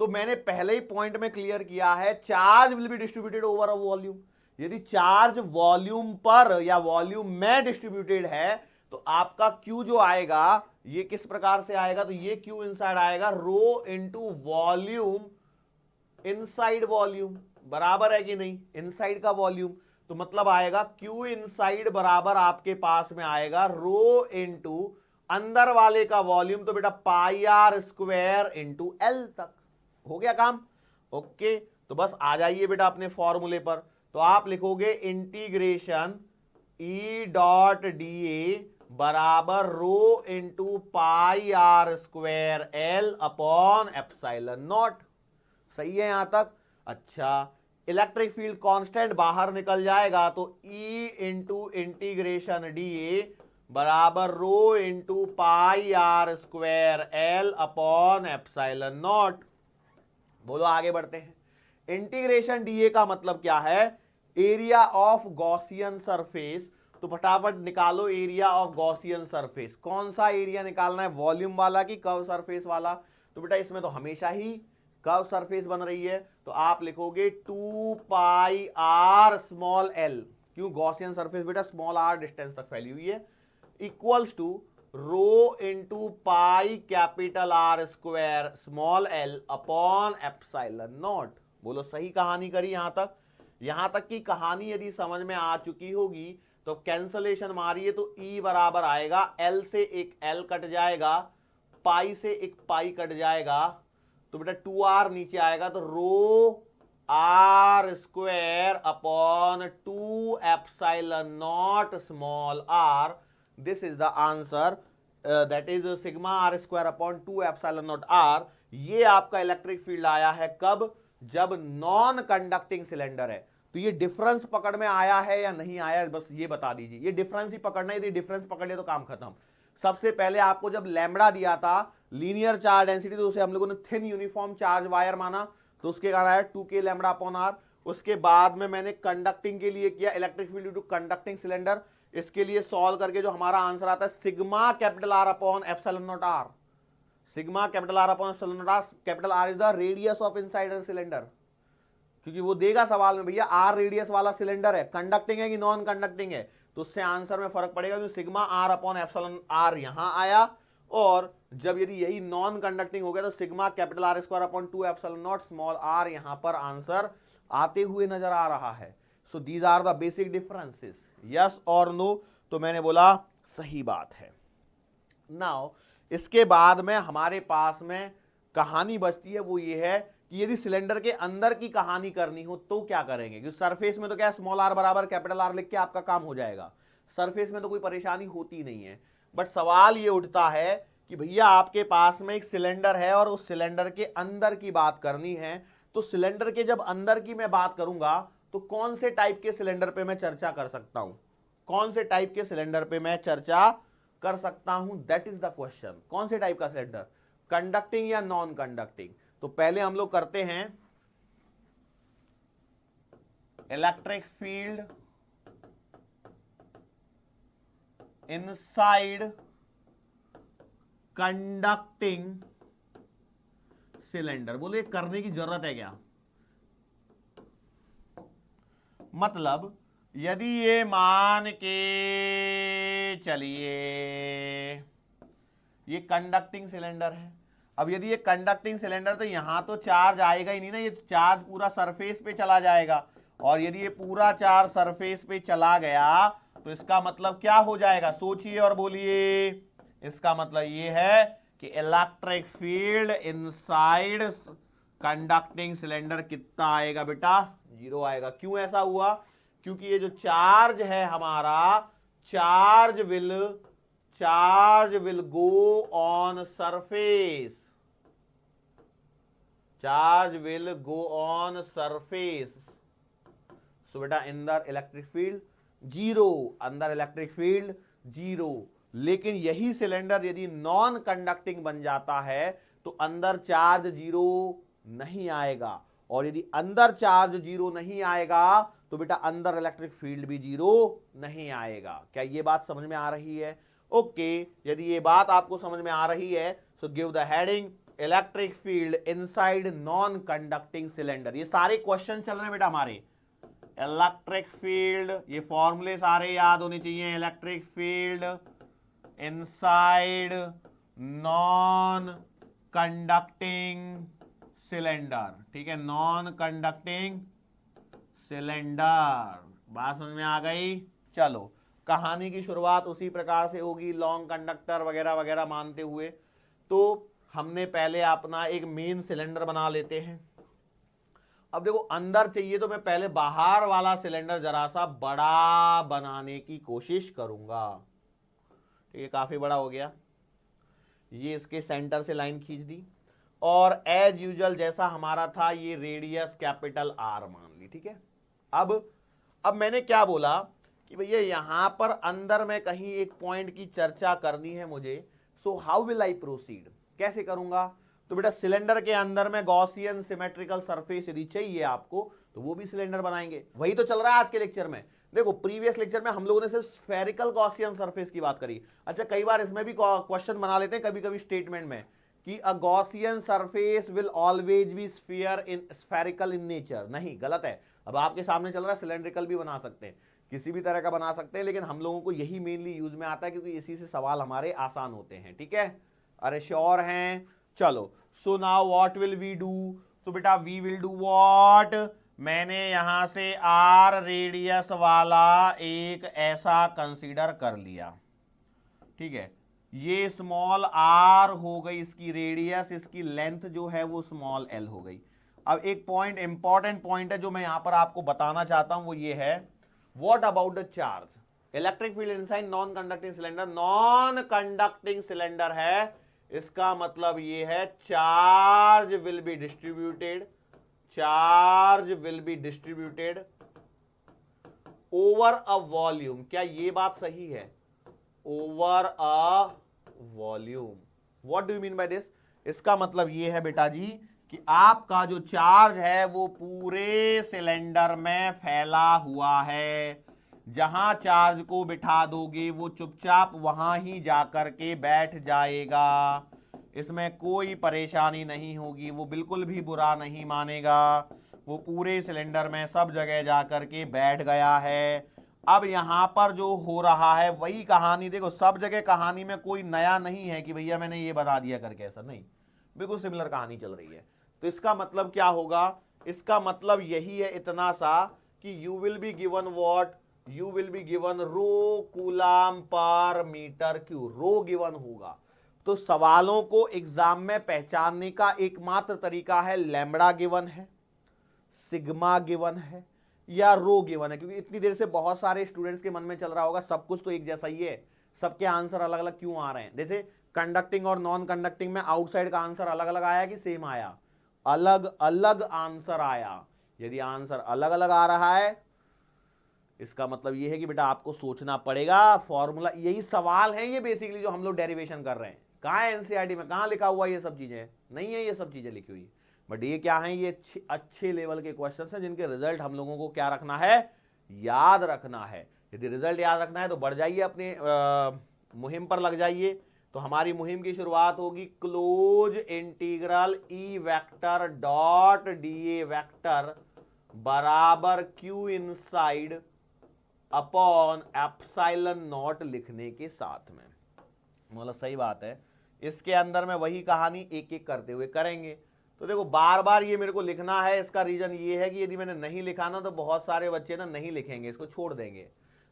तो मैंने पहले ही पॉइंट में क्लियर किया है, charge will be distributed over a volume. यदि चार्ज वॉल्यूम पर या वॉल्यूम में डिस्ट्रीब्यूटेड है तो आपका क्यू जो आएगा ये किस प्रकार से आएगा? तो ये क्यू इनसाइड आएगा रो इनटू वॉल्यूम इनसाइड वॉल्यूम, बराबर है कि नहीं? इनसाइड का वॉल्यूम, तो मतलब आएगा क्यू इनसाइड बराबर आपके पास में आएगा रो इनटू अंदर वाले का वॉल्यूम, तो बेटा pi R square into L तक। हो गया काम? ओके, तो बस आ जाइए बेटा अपने फॉर्मूले पर। तो आप लिखोगे integration E dot D A बराबर rho into pi R square L upon epsilon naught. सही है यहां तक? अच्छा, इलेक्ट्रिक फील्ड कांस्टेंट बाहर निकल जाएगा तो E into integration D A बराबर rho into pi R square L upon epsilon naught. बोलो आगे बढ़ते हैं। इंटीग्रेशन डीए का मतलब क्या है? Area of Gaussian surface. तो फटाफट निकालो एरिया ऑफ गॉसियन सरफेस। कौन सा एरिया निकालना है? वॉल्यूम वाला कि कर्व सरफेस वाला? तो बेटा इसमें तो हमेशा ही कर्व सरफेस बन रही है, तो आप लिखोगे 2 पाई आर स्मॉल एल। क्यों? गॉसियन सरफेस बेटा स्मॉल आर डिस्टेंस तक फैली हुई है, equals to rho into pi capital R square small L upon epsilon naught. बोलो सही कहानी करी यहां तक? यहां तक की कहानी यदि समझ में आ चुकी होगी तो कैंसलेशन मारिए तो ई बराबर आएगा एल से एक एल कट जाएगा, पाई से एक पाई कट जाएगा, तो बेटा 2r नीचे आएगा, तो rho R square upon 2 epsilon naught small R. This is the answer, that is sigma R square upon 2 epsilon naught R. ये आपका इलेक्ट्रिक फील्ड आया है कब? जब नॉन कंडक्टिंग सिलेंडर है। तो ये डिफरेंस पकड़ में आया है या नहीं आया, बस ये बता दीजिए। ये डिफरेंस ही पकड़ना है, यदि डिफरेंस पकड़ लिया तो काम खत्म। सबसे पहले आपको जब लैम्बडा दिया था लीनियर चार्ज डेंसिटी, तो उसे हम लोगों ने थिन यूनिफॉर्म चार्ज वायर माना, तो उसके कारण आया 2k लैम्बडा अपॉन आर। उसके बाद में मैंने कंडक्टिंग के लिए किया electric field to conducting cylinder, इसके लिए सॉल्व करके जो हमारा आंसर आता है sigma capital R upon epsilon naught R. Sigma capital R upon epsilon naught R, capital R is the radius of insider cylinder, क्योंकि वो देगा सवाल में भैया आर रेडियस वाला सिलेंडर है, कंडक्टिंग है कि नॉन कंडक्टिंग है, तो उससे आंसर में फर्क पड़ेगा। क्योंकि sigma R upon epsilon R यहां आया, और जब यदि यही नॉन कंडक्टिंग हो गया तो sigma capital R square upon 2 epsilon naught small R यहां पर आंसर आते हुए नजर आ रहा है। So these are the basic differences, yes और नो। तो मैंने बोला सही बात है। नाउ इसके बाद में हमारे पास में कहानी बचती है, वो ये है कि यदि सिलेंडर के अंदर की कहानी करनी हो तो क्या करेंगे? क्योंकि सरफेस में तो क्या स्मॉल आर बराबर कैपिटल आर लिख के आपका काम हो जाएगा, सरफेस में तो कोई परेशानी होती नहीं है। बट सवाल ये उठता है कि भैया आपके पास में एक सिलेंडर है और उस सिलेंडर के अंदर की बात करनी है, तो सिलेंडर के जब अंदर की मैं बात करूंगा तो कौन से टाइप के सिलेंडर पे मैं चर्चा कर सकता हूं? कौन से टाइप के सिलेंडर पे मैं चर्चा कर सकता हूं? That is the question. कौन से टाइप का सिलेंडर, कंडक्टिंग या नॉन कंडक्टिंग? तो पहले हम लोग करते हैं electric field inside conducting cylinder. बोले करने की जरूरत है क्या? मतलब यदि ये मान के चलिए ये कंडक्टिंग सिलेंडर है, अब यदि ये कंडक्टिंग सिलेंडर तो यहां तो चार्ज आएगा ही नहीं ना, ये चार्ज पूरा सरफेस पे चला जाएगा, और यदि ये पूरा चार्ज सरफेस पे चला गया तो इसका मतलब क्या हो जाएगा? सोचिए और बोलिए। इसका मतलब ये है कि electric field inside conducting cylinder कितना आएगा बेटा, 0 आएगा। क्यों ऐसा हुआ, क्योंकि ये जो चार्ज है हमारा, charge will go on surface, charge will go on surface. So बेटा अंदर इलेक्ट्रिक फील्ड 0, अंदर इलेक्ट्रिक फील्ड 0। लेकिन यही सिलेंडर यदि नॉन कंडक्टिंग बन जाता है तो अंदर चार्ज 0 नहीं आएगा, और यदि अंदर चार्ज 0 नहीं आएगा तो बेटा अंदर इलेक्ट्रिक फील्ड भी 0 नहीं आएगा। क्या ये बात समझ में आ रही है? ओके, यदि ये बात आपको समझ में आ रही है so give the heading electric field inside non conducting cylinder. ये सारे क्वेश्चन चल रहे हैं बेटा हमारे इलेक्ट्रिक फील्ड, ये फॉर्मूले सारे याद होने चाहिए। Electric field inside non conducting cylinder, ठीक है, नॉन कंडक्टिंग सिलेंडर। बात समझ में आ गई? चलो कहानी की शुरुआत उसी प्रकार से होगी, लॉन्ग कंडक्टर वगैरह वगैरह मानते हुए। तो हमने पहले अपना एक मेन सिलेंडर बना लेते हैं। अब देखो अंदर चाहिए तो मैं पहले बाहर वाला सिलेंडर जरा सा बड़ा बनाने की कोशिश करूंगा। ठीक है, काफी बड़ा हो गया। ये इसके सेंटर से लाइन खींच दी, और एज यूजुअल जैसा हमारा था ये रेडियस कैपिटल आर मान ली। ठीक है, अब मैंने क्या बोला कि भैया यहां पर अंदर में कहीं एक पॉइंट की चर्चा करनी है मुझे। सो हाउ विल आई प्रोसीड, कैसे करूंगा? तो बेटा सिलेंडर के अंदर में गॉसियन सिमेट्रिकल सरफेस यदि चाहिए आपको तो वो भी सिलेंडर बनाएंगे। वही तो चल रहा है आज के लेक्चर में। देखो प्रीवियस लेक्चर में हम लोगों ने सिर्फ स्फेरिकल गॉसियन सरफेस की बात करी। अच्छा, कई बार इसमें भी क्वेश्चन बना लेते हैं कभी कभी स्टेटमेंट में कि a Gaussian surface will always be spherical in nature. नहीं, गलत है। अब आपके सामने चल रहा है सिलेंड्रिकल भी बना सकते हैं, किसी भी तरह का बना सकते हैं, लेकिन हम लोगों को यही मेनली यूज में आता है क्योंकि इसी से सवाल हमारे आसान होते हैं। ठीक है, अरे श्योर हैं? चलो, so now what will we do? तो बेटा वी विल डू व्हाट, मैंने यहां से आर रेडियस वाला एक ऐसा कंसीडर कर लिया। ठीक है, ये स्मॉल आर हो गई इसकी रेडियस, इसकी लेंथ जो है वो स्मॉल एल हो गई। अब एक पॉइंट, इंपॉर्टेंट पॉइंट है जो मैं यहां पर आपको बताना चाहता हूं, वो ये है what about the charge. Electric field inside non conducting cylinder, non conducting cylinder है, इसका मतलब ये है charge will be distributed, charge will be distributed over a volume. क्या ये बात सही है? Over a volume. What do you mean by this? इसका मतलब ये है बेटा जी कि आपका जो चार्ज है वो पूरे सिलेंडर में फैला हुआ है। जहां चार्ज को बिठा दोगे वो चुपचाप वहां ही जाकर के बैठ जाएगा, इसमें कोई परेशानी नहीं होगी, वो बिल्कुल भी बुरा नहीं मानेगा, वो पूरे सिलेंडर में सब जगह जाकर के बैठ गया है। अब यहां पर जो हो रहा है वही कहानी, देखो सब जगह कहानी में कोई नया नहीं है कि भैया मैंने ये बता दिया करके, ऐसा नहीं, बिल्कुल सिमिलर कहानी चल रही है। तो इसका मतलब क्या होगा? इसका मतलब यही है इतना सा कि you will be given what, you will be given rho coulomb per meter cube, rho given होगा। तो सवालों को एग्जाम में पहचानने का एकमात्र तरीका है लैम्बडा गिवन है, सिग्मा गिवन है या रो गिवन है। क्योंकि इतनी देर से बहुत सारे स्टूडेंट्स के मन में चल रहा होगा सब कुछ तो एक जैसा ही है, सबके आंसर अलग अलग क्यों आ रहे हैं। जैसे कंडक्टिंग और नॉन कंडक्टिंग में आउटसाइड का आंसर अलग अलग आया कि सेम आया? अलग अलग आंसर आया। यदि आंसर अलग अलग आ रहा है इसका मतलब यह है कि बेटा आपको सोचना पड़ेगा। फॉर्मूला, यही सवाल है ये बेसिकली जो हम लोग डेरिवेशन कर रहे हैं। कहां है एनसीईआरटी में, कहां लिखा हुआ ये सब चीजें? नहीं है ये सब चीजें लिखी हुई, बट ये क्या है, ये अच्छे लेवल के क्वेश्चंस हैं जिनके रिजल्ट हम लोगों को क्या रखना है, याद रखना है। यदि रिजल्ट याद रखना है तो बढ़ जाइए, अपने मुहिम पर लग जाइए। तो हमारी मुहिम की शुरुआत होगी close integral E vector dot D A vector बराबर Q inside upon epsilon naught लिखने के साथ में। मतलब सही बात है, इसके अंदर में वही कहानी एक एक करते हुए करेंगे। तो देखो बार बार ये मेरे को लिखना है, इसका रीजन ये है कि यदि मैंने नहीं लिखा ना तो बहुत सारे बच्चे ना नहीं लिखेंगे, इसको छोड़ देंगे।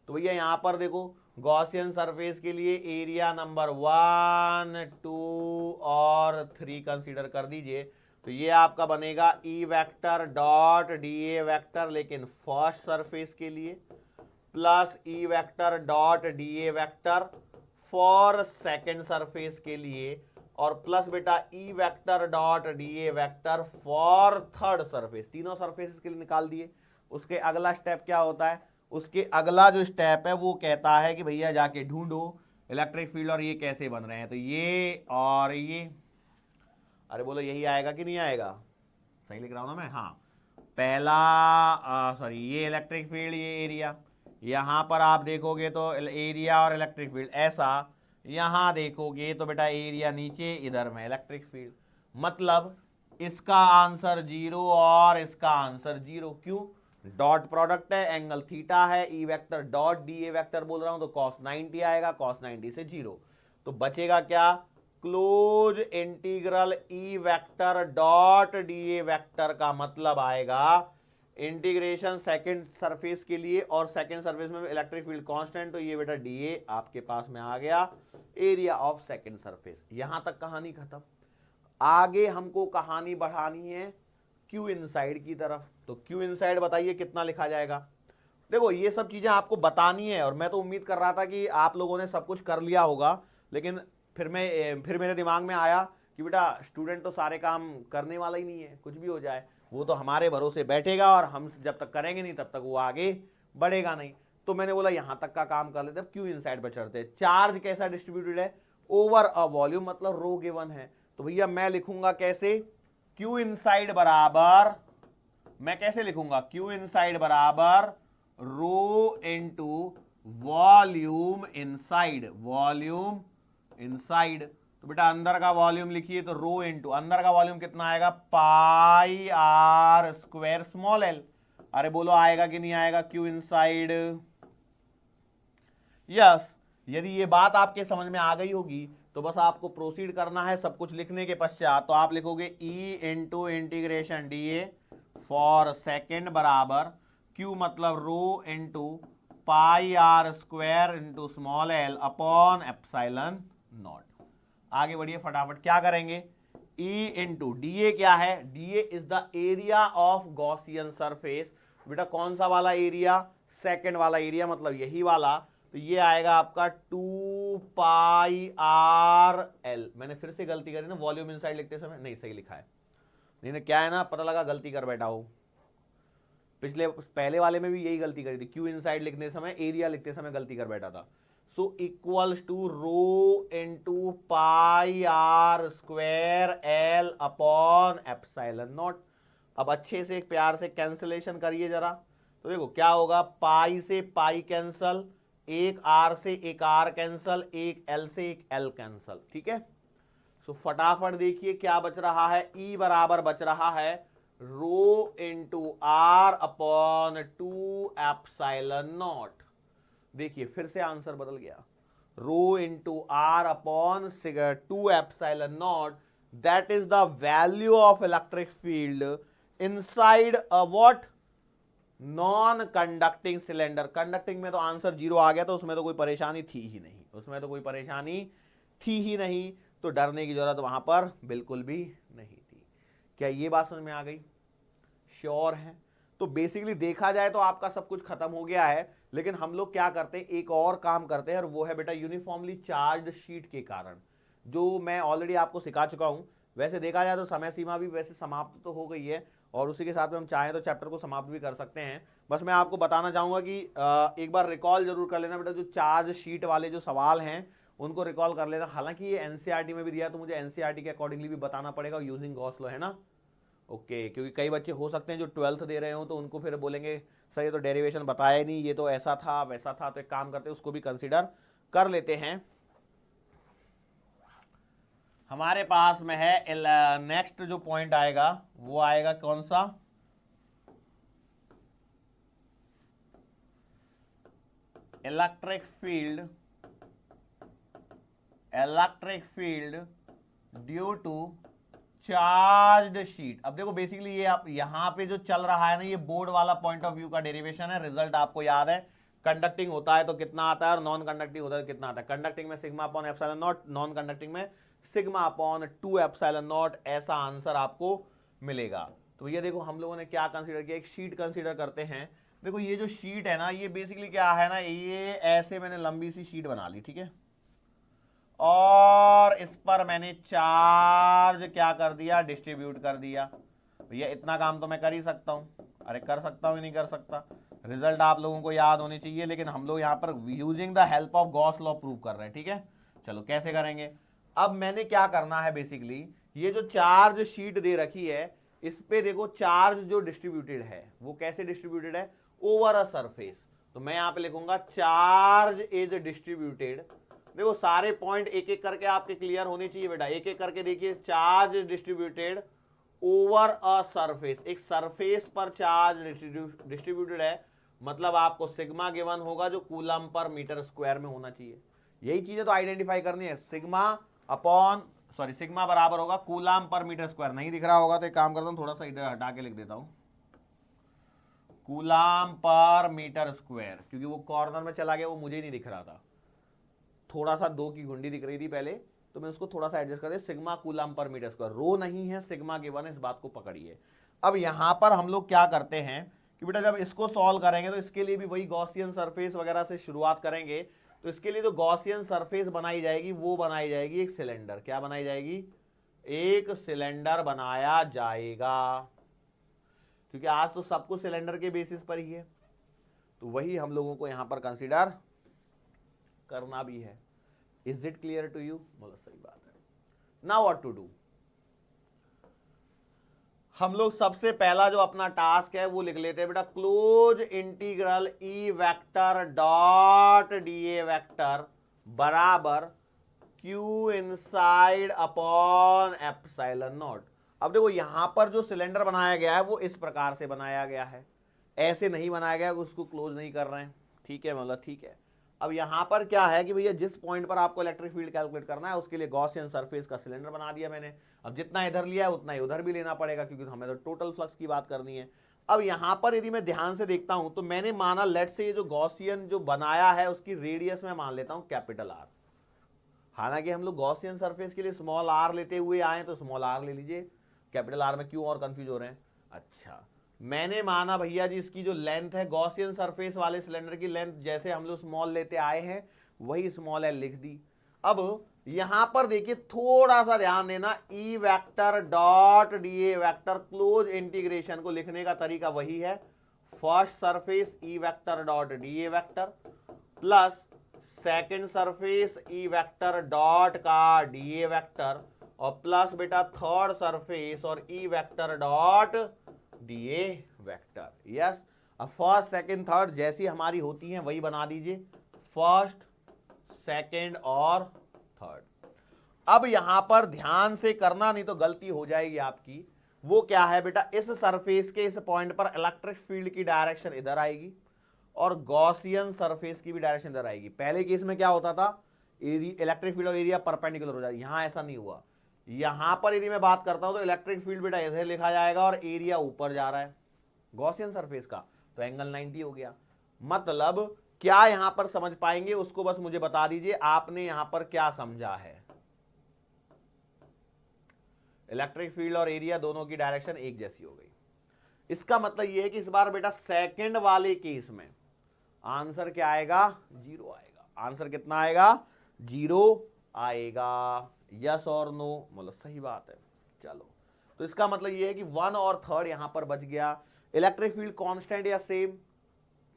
तो भैया यहां पर देखो गॉसियन सरफेस के लिए एरिया नंबर 1, 2 और 3 कंसीडर कर दीजिए। तो ये आपका बनेगा ई vector dot D A vector, लेकिन फर्स्ट सरफेस के लिए, plus E vector dot D A vector for second surface के लिए, और प्लस बेटा ई vector dot D A vector for third surface. तीनों सरफेसेस के लिए निकाल दिए। उसके अगला स्टेप क्या होता है, उसके अगला जो स्टेप है वो कहता है कि भैया जाके ढूंढो इलेक्ट्रिक फील्ड और ये कैसे बन रहे हैं। तो ये और ये, अरे बोलो यही आएगा कि नहीं आएगा, सही लिख रहा हूं ना मैं? हाँ, पहला सॉरी, ये इलेक्ट्रिक फील्ड, ये एरिया, यहां पर आप देखोगे तो एरिया और इलेक्ट्रिक फील्ड ऐसा, यहां देखोगे तो बेटा एरिया नीचे, इधर में इलेक्ट्रिक फील्ड। मतलब इसका आंसर 0 और इसका आंसर 0। क्यों? डॉट प्रोडक्ट है, एंगल थीटा है, ई vector dot D A vector बोल रहा हूं तो कॉस 90 आएगा, कॉस 90 से 0। तो बचेगा क्या? Close integral E vector dot D A vector का मतलब आएगा इंटीग्रेशन सेकंड सरफेस के लिए, और सेकंड सरफेस में इलेक्ट्रिक फील्ड कांस्टेंट, तो ये बेटा डी ए आपके पास में आ गया, एरिया ऑफ सेकंड सरफेस। यहां तक कहानी खत्म। आगे हमको कहानी बढ़ानी है क्यू इनसाइड की तरफ। तो क्यू इनसाइड बताइए कितना लिखा जाएगा? देखो ये सब चीजें आपको बतानी है, और मैं तो उम्मीद कर रहा था कि आप लोगों ने सब कुछ कर लिया होगा, लेकिन फिर मेरे दिमाग में आया कि बेटा स्टूडेंट तो सारे काम करने वाला ही नहीं है, कुछ भी हो जाए वो तो हमारे भरोसे बैठेगा, और हम जब तक करेंगे नहीं तब तक वो आगे बढ़ेगा नहीं। तो मैंने बोला यहां तक का काम कर लेते, क्यू इनसाइड पर चढ़ते। चार्ज कैसा डिस्ट्रीब्यूटेड है? ओवर अ वॉल्यूम, मतलब रो गिवन है। तो भैया मैं लिखूंगा कैसे? क्यू इनसाइड बराबर, मैं कैसे लिखूंगा? क्यू इनसाइड बराबर rho into volume inside, volume inside. तो बेटा अंदर का वॉल्यूम लिखिए, तो रो इनटू अंदर का वॉल्यूम कितना आएगा? पाई आर स्क्वायर स्मॉल एल। अरे बोलो आएगा कि नहीं आएगा क्यू इनसाइड? यस। यदि ये बात आपके समझ में आ गई होगी तो बस आपको प्रोसीड करना है सब कुछ लिखने के पश्चात। तो आप लिखोगे E into integration D A for second बराबर क्यू मतलब rho into pi R square into small L upon epsilon naught. आगे बढ़िए फटाफट, क्या करेंगे? ई इंटू डी ए क्या है? D A is the area of Gaussian surface. बेटा कौन सा वाला एरिया? सेकेंड वाला एरिया, मतलब यही वाला। तो ये आएगा आपका 2 पाई आर एल। मैंने फिर से गलती करी ना, वॉल्यूम इनसाइड लिखते समय नहीं सही लिखा है। नहीं क्या है ना, पता लगा गलती कर बैठा हूं। पहले वाले में भी यही गलती करी थी, क्यू इनसाइड लिखने समय, एरिया लिखते समय गलती कर बैठा था। So equals to rho into pi R square L upon epsilon naught. अब अच्छे से एक प्यार से कैंसिलेशन करिए जरा। तो देखो क्या होगा, पाई से पाई कैंसल, एक आर से एक आर कैंसल, एक एल से एक एल कैंसल। ठीक है, सो फटाफट देखिए क्या बच रहा है। ई बराबर बच रहा है rho into R upon 2 epsilon naught. देखिए फिर से आंसर बदल गया, rho into R upon 2 epsilon naught, that is the value of electric field inside a what? Non conducting cylinder. Conducting में तो आंसर 0 आ गया, तो उसमें तो कोई परेशानी थी ही नहीं, उसमें तो कोई परेशानी थी ही नहीं, तो डरने की जरूरत वहां पर बिल्कुल भी नहीं थी। क्या ये बात समझ में आ गई? श्योर है? तो बेसिकली देखा जाए तो आपका सब कुछ खत्म हो गया है, लेकिन हम लोग क्या करते हैं, एक और काम करते हैं, और वो है बेटा यूनिफॉर्मली चार्ज शीट के कारण, जो मैं ऑलरेडी आपको सिखा चुका हूं। वैसे देखा जाए तो समय सीमा भी वैसे समाप्त तो हो गई है, और उसी के साथ में हम चाहें तो चैप्टर को समाप्त भी कर सकते हैं। बस मैं आपको बताना चाहूंगा कि एक बार रिकॉल जरूर कर लेना बेटा, जो चार्ज शीट वाले जो सवाल हैं उनको रिकॉल कर लेना। हालांकि ये एनसीईआरटी में भी दिया है, तो मुझे एनसीईआरटी के अकॉर्डिंगली भी बताना पड़ेगा यूजिंग गॉस लॉ, है ना? ओके, क्योंकि कई बच्चे हो सकते हैं जो 12th दे रहे हो, तो उनको फिर बोलेंगे सर ये तो डेरिवेशन बताया नहीं, ये तो ऐसा था वैसा था। तो एक काम करते हैं, उसको भी कंसीडर कर लेते हैं। हमारे पास में है नेक्स्ट जो पॉइंट आएगा वो आएगा कौन सा? Electric field due to charged sheet. अब देखो बेसिकली ये आप यहां पे जो चल रहा है ना, ये बोर्ड वाला पॉइंट ऑफ व्यू का डेरिवेशन है। रिजल्ट आपको याद है, कंडक्टिंग होता है तो कितना आता है, और नॉन कंडक्टिंग होता है तो कितना आता है। कंडक्टिंग में sigma upon epsilon not, non conducting में सिग्मा अपॉन 2 एप्सिलॉन नॉट, ऐसा आंसर आपको मिलेगा। तो ये देखो हम लोगों ने क्या कंसीडर किया, एक शीट कंसीडर करते हैं। देखो ये जो शीट है ना, ये बेसिकली क्या है ना, ये ऐसे मैंने लंबी सी शीट बना ली, ठीक है, और इस पर मैंने चार्ज क्या कर दिया, डिस्ट्रीब्यूट कर दिया। भैया इतना काम तो मैं कर ही सकता हूं, अरे कर सकता हूं, नहीं कर सकता, रिजल्ट आप लोगों को याद होने चाहिए, लेकिन हम लोग यहां पर using the help of Gauss law prove कर रहे हैं, ठीक है। चलो कैसे करेंगे, अब मैंने क्या करना है, बेसिकली ये जो चार्ज शीट दे रखी है, इस पे देखो चार्ज जो डिस्ट्रीब्यूटेड है वो कैसे डिस्ट्रीब्यूटेड है, ओवर अ सरफेस। तो मैं यहां पे लिखूंगा चार्ज इज डिस्ट्रीब्यूटेड। देखो सारे पॉइंट एक एक करके आपके क्लियर होने चाहिए बेटा, एक एक करके देखिए, charge is distributed over a surface, एक सरफेस पर चार्ज डिस्ट्रीब्यूटेड है, मतलब आपको सिग्मा गिवन होगा जो कूलम पर मीटर स्क्वायर में होना चाहिए। यही चीजें तो आइडेंटिफाई करनी है, सिग्मा बराबर होगा कूलम पर मीटर स्क्वायर। नहीं दिख रहा होगा तो एक काम करता हूं, थोड़ा सा इधर हटा के लिख देता हूं, कूलम पर मीटर स्क्वायर, क्योंकि वो कॉर्नर में चला गया, वो मुझे नहीं दिख रहा था, थोड़ा सा 2 की घुंडी दिख रही थी पहले, तो मैं उसको थोड़ा सा एडजस्ट कर दिया, sigma coulomb per metre square, rho नहीं है, सिग्मा गिवन है, इस बात को पकड़िए। अब यहां पर हम लोग क्या करते हैं कि बेटा जब इसको सॉल्व करेंगे तो इसके लिए भी वही गॉसियन सरफेस वगैरह से शुरुआत करेंगे। तो इसके लिए जो गॉसियन सरफेस बनाई जाएगी वो बनाई जाएगी एक सिलेंडर, क्या बनाई जाएगी, एक सिलेंडर बनाया जाएगा, क्योंकि आज तो सब कुछ सिलेंडर के बेसिस पर ही है, तो वही हम लोगों को यहां पर कंसीडर करना भी है। Is it clear to you, बोलो सही बात है। नाउ व्हाट टू डू, हम लोग सबसे पहला जो अपना टास्क है वो लिख लेते हैं बेटा, close integral E vector dot D A vector बराबर Q inside upon epsilon naught. अब देखो यहां पर जो सिलेंडर बनाया गया है वो इस प्रकार से बनाया गया है, ऐसे नहीं बनाया गया, उसको क्लोज नहीं कर रहे हैं, ठीक है, मतलब ठीक है। अब यहां पर क्या है कि भैया जिस पॉइंट पर आपको इलेक्ट्रिक फील्ड कैलकुलेट करना है उसके लिए गॉसियन सरफेस का सिलेंडर बना दिया मैंने। अब जितना इधर लिया है उतना ही उधर भी लेना पड़ेगा, क्योंकि हमें तो टोटल फ्लक्स की बात करनी है। अब यहां पर यदि मैं ध्यान से देखता हूं तो मैंने माना, लेट से ये जो गॉसियन जो बनाया है उसकी रेडियस में मान लेता हूं कैपिटल आर। हालांकि हम लोग गॉसियन सरफेस के लिए स्मॉल आर लेते हुए आए तो स्मॉल आर ले लीजिए, कैपिटल आर में क्यों और कंफ्यूज हो रहे हैं। अच्छा, मैंने माना भैया जी इसकी जो लेंथ है गॉसियन सरफेस वाले सिलेंडर की लेंथ जैसे हम लोग स्मॉल लेते आए हैं वही स्मॉल एल लिख दी। अब यहां पर देखिए थोड़ा सा ध्यान देना, ई vector dot D A vector close integration को लिखने का तरीका वही है, first surface E vector dot D A vector plus second surface E vector dot का डी ए वेक्टर और प्लस बेटा थर्ड सरफेस और ई vector dot D A vector. Yes, अब फर्स्ट सेकेंड थर्ड जैसी हमारी होती हैं वही बना दीजिए, फर्स्ट सेकेंड और थर्ड। अब यहां पर ध्यान से करना नहीं तो गलती हो जाएगी आपकी। वो क्या है बेटा, इस सरफेस के इस पॉइंट पर इलेक्ट्रिक फील्ड की डायरेक्शन इधर आएगी और गॉसियन सरफेस की भी डायरेक्शन इधर आएगी। पहले केस में क्या होता था, इलेक्ट्रिक फील्ड और एरिया परपेंडिकुलर हो जाती, यहां ऐसा नहीं हुआ। यहां पर यदि मैं बात करता हूं तो इलेक्ट्रिक फील्ड बेटा इधर लिखा जाएगा और एरिया ऊपर जा रहा है गॉसियन सरफेस का, तो एंगल 90 हो गया। मतलब क्या यहां पर समझ पाएंगे उसको बस मुझे बता दीजिए, आपने यहां पर क्या समझा है। इलेक्ट्रिक फील्ड और एरिया दोनों की डायरेक्शन एक जैसी हो गई। इसका मतलब यह है कि इस बार बेटा सेकंड वाले केस में आंसर क्या आएगा, 0 आएगा। आंसर कितना आएगा, 0 आएगा। यस और नो, मतलब सही बात है। चलो, तो इसका मतलब यह है कि 1 और 3rd यहां पर बच गया। इलेक्ट्रिक फील्ड कांस्टेंट या सेम,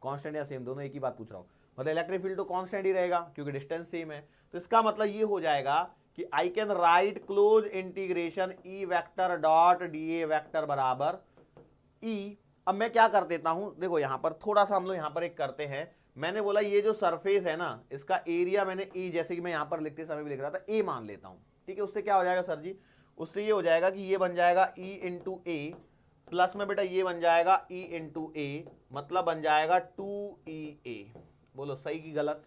कांस्टेंट या सेम दोनों एक ही बात पूछ रहा हूं, मतलब इलेक्ट्रिक फील्ड तो कांस्टेंट ही रहेगा क्योंकि डिस्टेंस सेम है। तो इसका मतलब ये हो जाएगा कि I can write close integration E vector dot D A vector बराबर ई। अब मैं क्या कर देता हूं, देखो यहां पर थोड़ा सा हम लोग यहां पर एक करते हैं, मैंने बोला ये जो सरफेस है ना इसका एरिया मैंने ई, जैसे कि मैं यहां पर लिखते समय भी लिख रहा था, ए मान लेता हूं, ठीक है। उससे क्या हो जाएगा सर जी, उससे ये हो जाएगा कि ये बन जाएगा ई इंटू ए प्लस में बेटा ये बन जाएगा ई इंटू ए, मतलब बन जाएगा 2EA। बोलो सही की गलत,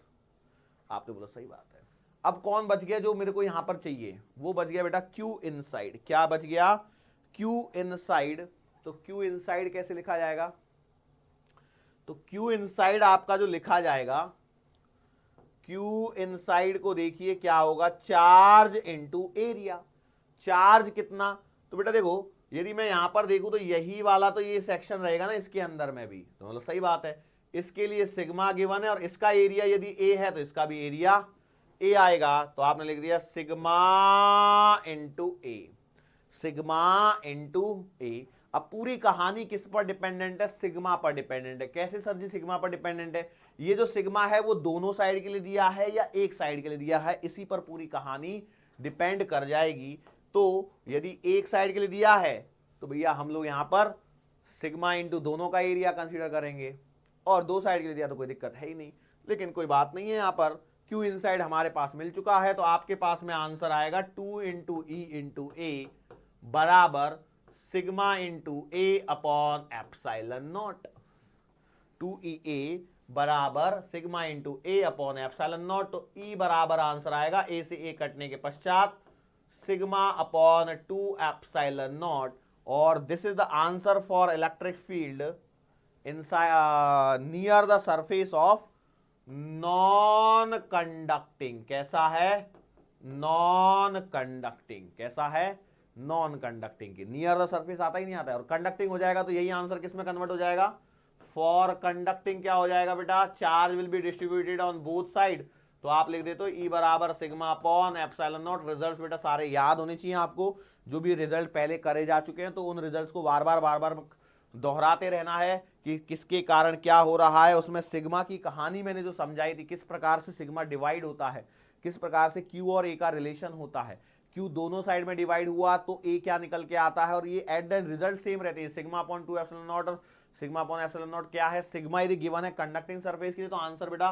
आपने बोला सही बात है। अब कौन बच गया जो मेरे को यहां पर चाहिए, वो बच गया बेटा Q इनसाइड। क्या बच गया, Q इनसाइड। तो Q इनसाइड कैसे लिखा जाएगा, तो Q इनसाइड आपका जो लिखा जाएगा, Q इनसाइड को देखिए क्या होगा, चार्ज इनटू एरिया। चार्ज कितना, तो बेटा देखो यदि मैं यहां पर देखूं तो यही वाला तो ये सेक्शन रहेगा ना इसके अंदर में भी, तो मतलब सही बात है। इसके लिए सिग्मा गिवन है और इसका एरिया यदि ए है तो इसका भी एरिया ए आएगा, तो आपने लिख दिया सिग्मा इंटू ए, सिग्मा इंटू ए। अब पूरी कहानी किस पर डिपेंडेंट है, सिग्मा पर डिपेंडेंट है। कैसे सर जी सिग्मा पर डिपेंडेंट है, ये जो सिग्मा है वो दोनों साइड के लिए दिया है या एक साइड के लिए दिया है, इसी पर पूरी कहानी डिपेंड कर जाएगी। तो यदि एक साइड के लिए दिया है तो भैया हम लोग यहां पर सिग्मा इंटू दोनों का एरिया कंसीडर करेंगे, और दो साइड के लिए दिया तो कोई दिक्कत है ही नहीं। लेकिन कोई बात नहीं है, यहां पर Q इनसाइड हमारे पास मिल चुका है, तो आपके पास में आंसर आएगा 2 इंटू ई इंटू ए बराबर sigma into A upon epsilon not. 2EA बराबर sigma into A upon epsilon not. तो E बराबर आंसर आएगा ए से ए कटने के पश्चात सिग्मा अपॉन 2 एप्सिलॉन नॉट। और this is the answer for electric field near the surface of non conducting. कैसा है, नॉन कंडक्टिंग। कैसा है, नॉन कंडक्टिंग की। नियर द सरफेस आता ही नहीं आता है, और कंडक्टिंग हो जाएगा तो यही आंसर किस में कन्वर्ट हो जाएगा, फॉर कंडक्टिंग क्या हो जाएगा बेटा, charge will be distributed on both side. तो आप लिख देते हो E बराबर sigma upon epsilon not. Results बेटा सारे याद होने चाहिए आपको, जो भी रिजल्ट पहले करे जा चुके हैं, तो उन रिजल्ट्स को बार बार दोहराते रहना है कि किसके कारण क्या हो रहा है। उसमें सिग्मा की कहानी मैंने जो समझाई थी, किस प्रकार से सिग्मा डिवाइड होता है, किस प्रकार से Q और A का रिलेशन होता है। Q दोनों साइड में डिवाइड हुआ तो A क्या निकल के आता है, और ये एट द रिजल्ट सेम रहते हैं, सिग्मा अपॉन 2 एप्सिलॉन नॉट। और सिग्मा अपॉन एप्सिलॉन नॉट क्या है, सिग्मा यदि गिवन है कंडक्टिंग सरफेस के लिए तो आंसर बेटा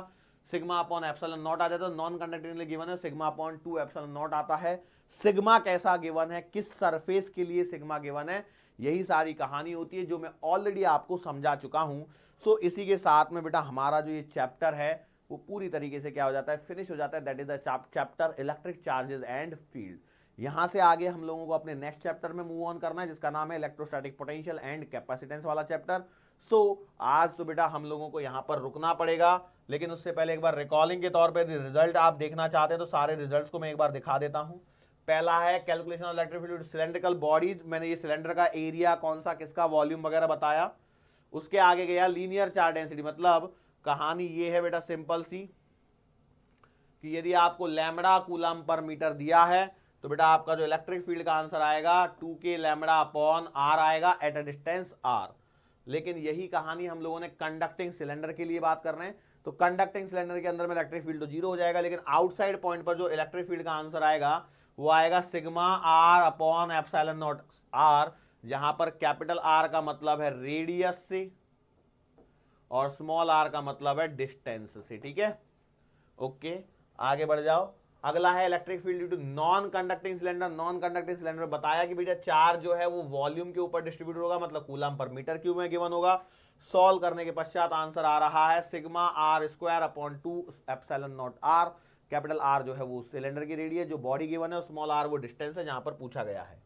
सिग्मा अपॉन एप्सिलॉन नॉट आ जाता है। नॉन कंडक्टिंग के लिए गिवन है सिग्मा अपॉन 2 एप्सिलॉन नॉट आता है। सिग्मा कैसा गिवन है, किस सरफेस के लिए सिग्मा गिवन है, यही सारी कहानी होती है जो मैं ऑलरेडी आपको समझा चुका हूं। सो इसी के साथ में बेटा हमारा जो ये चैप्टर है वो पूरी तरीके से क्या हो जाता है, फिनिश हो जाता है। That is the chapter electric charges and field. यहां से आगे हम लोगों को अपने नेक्स्ट चैप्टर में मूव ऑन करना है, जिसका नाम है इलेक्ट्रोस्टैटिक पोटेंशियल एंड कैपेसिटेंस वाला चैप्टर। सो आज तो बेटा हम लोगों को यहां पर रुकना पड़ेगा, लेकिन उससे पहले एक बार रिकॉलिंग के तौर पे रिजल्ट आप देखना चाहते हैं तो सारे रिजल्ट्स को मैं एक बार दिखा देता हूं। पहला है calculation of electric field cylindrical bodies. मैंने ये सिलेंडर का एरिया कौन सा किसका वॉल्यूम वगैरह बताया। उसके आगे गया लीनियर चार्ज डेंसिटी। मतलब कहानी ये है बेटा सिंपल सी, कि यदि आपको लैम्बडा कूलम पर मीटर दिया है तो बेटा आपका जो इलेक्ट्रिक फील्ड का आंसर आएगा 2K लैम्बडा अपॉन R आएगा एट अ डिस्टेंस R। लेकिन यही कहानी हम लोगों ने कंडक्टिंग सिलेंडर के लिए बात कर रहे हैं, तो कंडक्टिंग सिलेंडर के अंदर में इलेक्ट्रिक फील्ड तो जीरो हो जाएगा, लेकिन आउटसाइड पॉइंट पर जो इलेक्ट्रिक फील्ड का आंसर आएगा वो आएगा sigma R upon epsilon not R, जहां पर कैपिटल R का मतलब है रेडियस से और स्मॉल r का मतलब है डिस्टेंस से। ठीक है, ओके आगे बढ़ जाओ। अगला है electric field due to non conducting cylinder. Non conducting cylinder बताया कि बेटा चार्ज जो है वो वॉल्यूम के ऊपर डिस्ट्रीब्यूट होगा, मतलब कूलम पर मीटर क्यूब में गिवन होगा। सॉल्व करने के पश्चात आंसर आ रहा है sigma R square upon 2 epsilon not R। Capital R जो है वो सिलेंडर की रेडियस जो बॉडी गिवन है, और स्मॉल r वो डिस्टेंस है जहां पर पूछा गया है।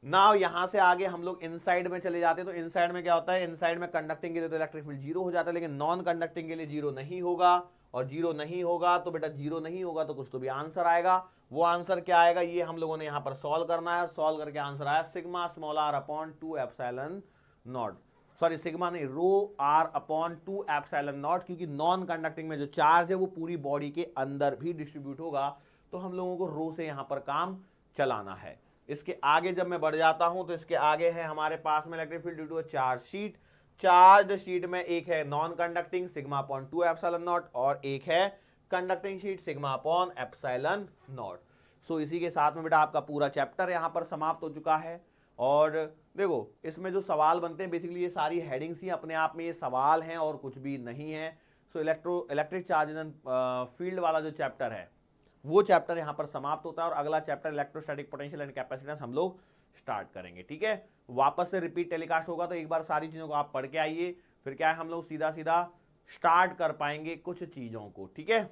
नाउ यहां से आगे हम लोग इनसाइड में चले जाते हैं, तो इनसाइड में क्या होता है, इनसाइड में कंडक्टिंग के लिए तो इलेक्ट्रिक फील्ड जीरो हो जाता है, लेकिन नॉन कंडक्टिंग के लिए जीरो नहीं होगा। और जीरो नहीं होगा तो बेटा जीरो नहीं होगा तो कुछ तो भी आंसर आएगा। वो आंसर क्या आएगा ये हम लोगों ने यहां पर सॉल्व करना है। सॉल्व करके आंसर आया sigma small r upon 2 epsilon not, sorry sigma नहीं रो r अपॉन 2 एप्सिलॉन नॉट, क्योंकि नॉन कंडक्टिंग में जो चार्ज है वो पूरी बॉडी के अंदर भी डिस्ट्रीब्यूट होगा, तो हम लोगों को रो से यहां पर काम चलाना है। इसके आगे जब मैं बढ़ जाता हूं तो इसके आगे है हमारे पास में electric field due to charge sheet. Charge sheet में एक है non conducting sigma upon 2 epsilon naught, और एक है conducting sheet sigma upon epsilon naught. So इसी के साथ में बेटा आपका पूरा चैप्टर यहां पर समाप्त हो चुका है। और देखो इसमें जो सवाल बनते हैं बेसिकली ये सारी हेडिंग्स ही अपने आप में ये सवाल हैं और कुछ भी नहीं है। So electric charges and field वाला जो चैप्टर है वो चैप्टर यहां पर समाप्त होता है, और अगला chapter electrostatic potential and capacitance हम लोग स्टार्ट करेंगे। ठीक है, वापस से रिपीट टेलीकास्ट होगा तो एक बार सारी चीजों को आप पढ़ के आइए, फिर क्या है हम लोग सीधा सीधा स्टार्ट कर पाएंगे कुछ चीजों को। ठीक है,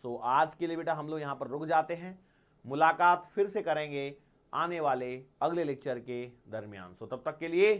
सो आज के लिए बेटा हम लोग यहां पर रुक जाते हैं, मुलाकात फिर से करेंगे आने वाले अगले लेक्चर के दरमियान। सो तब तक के लिए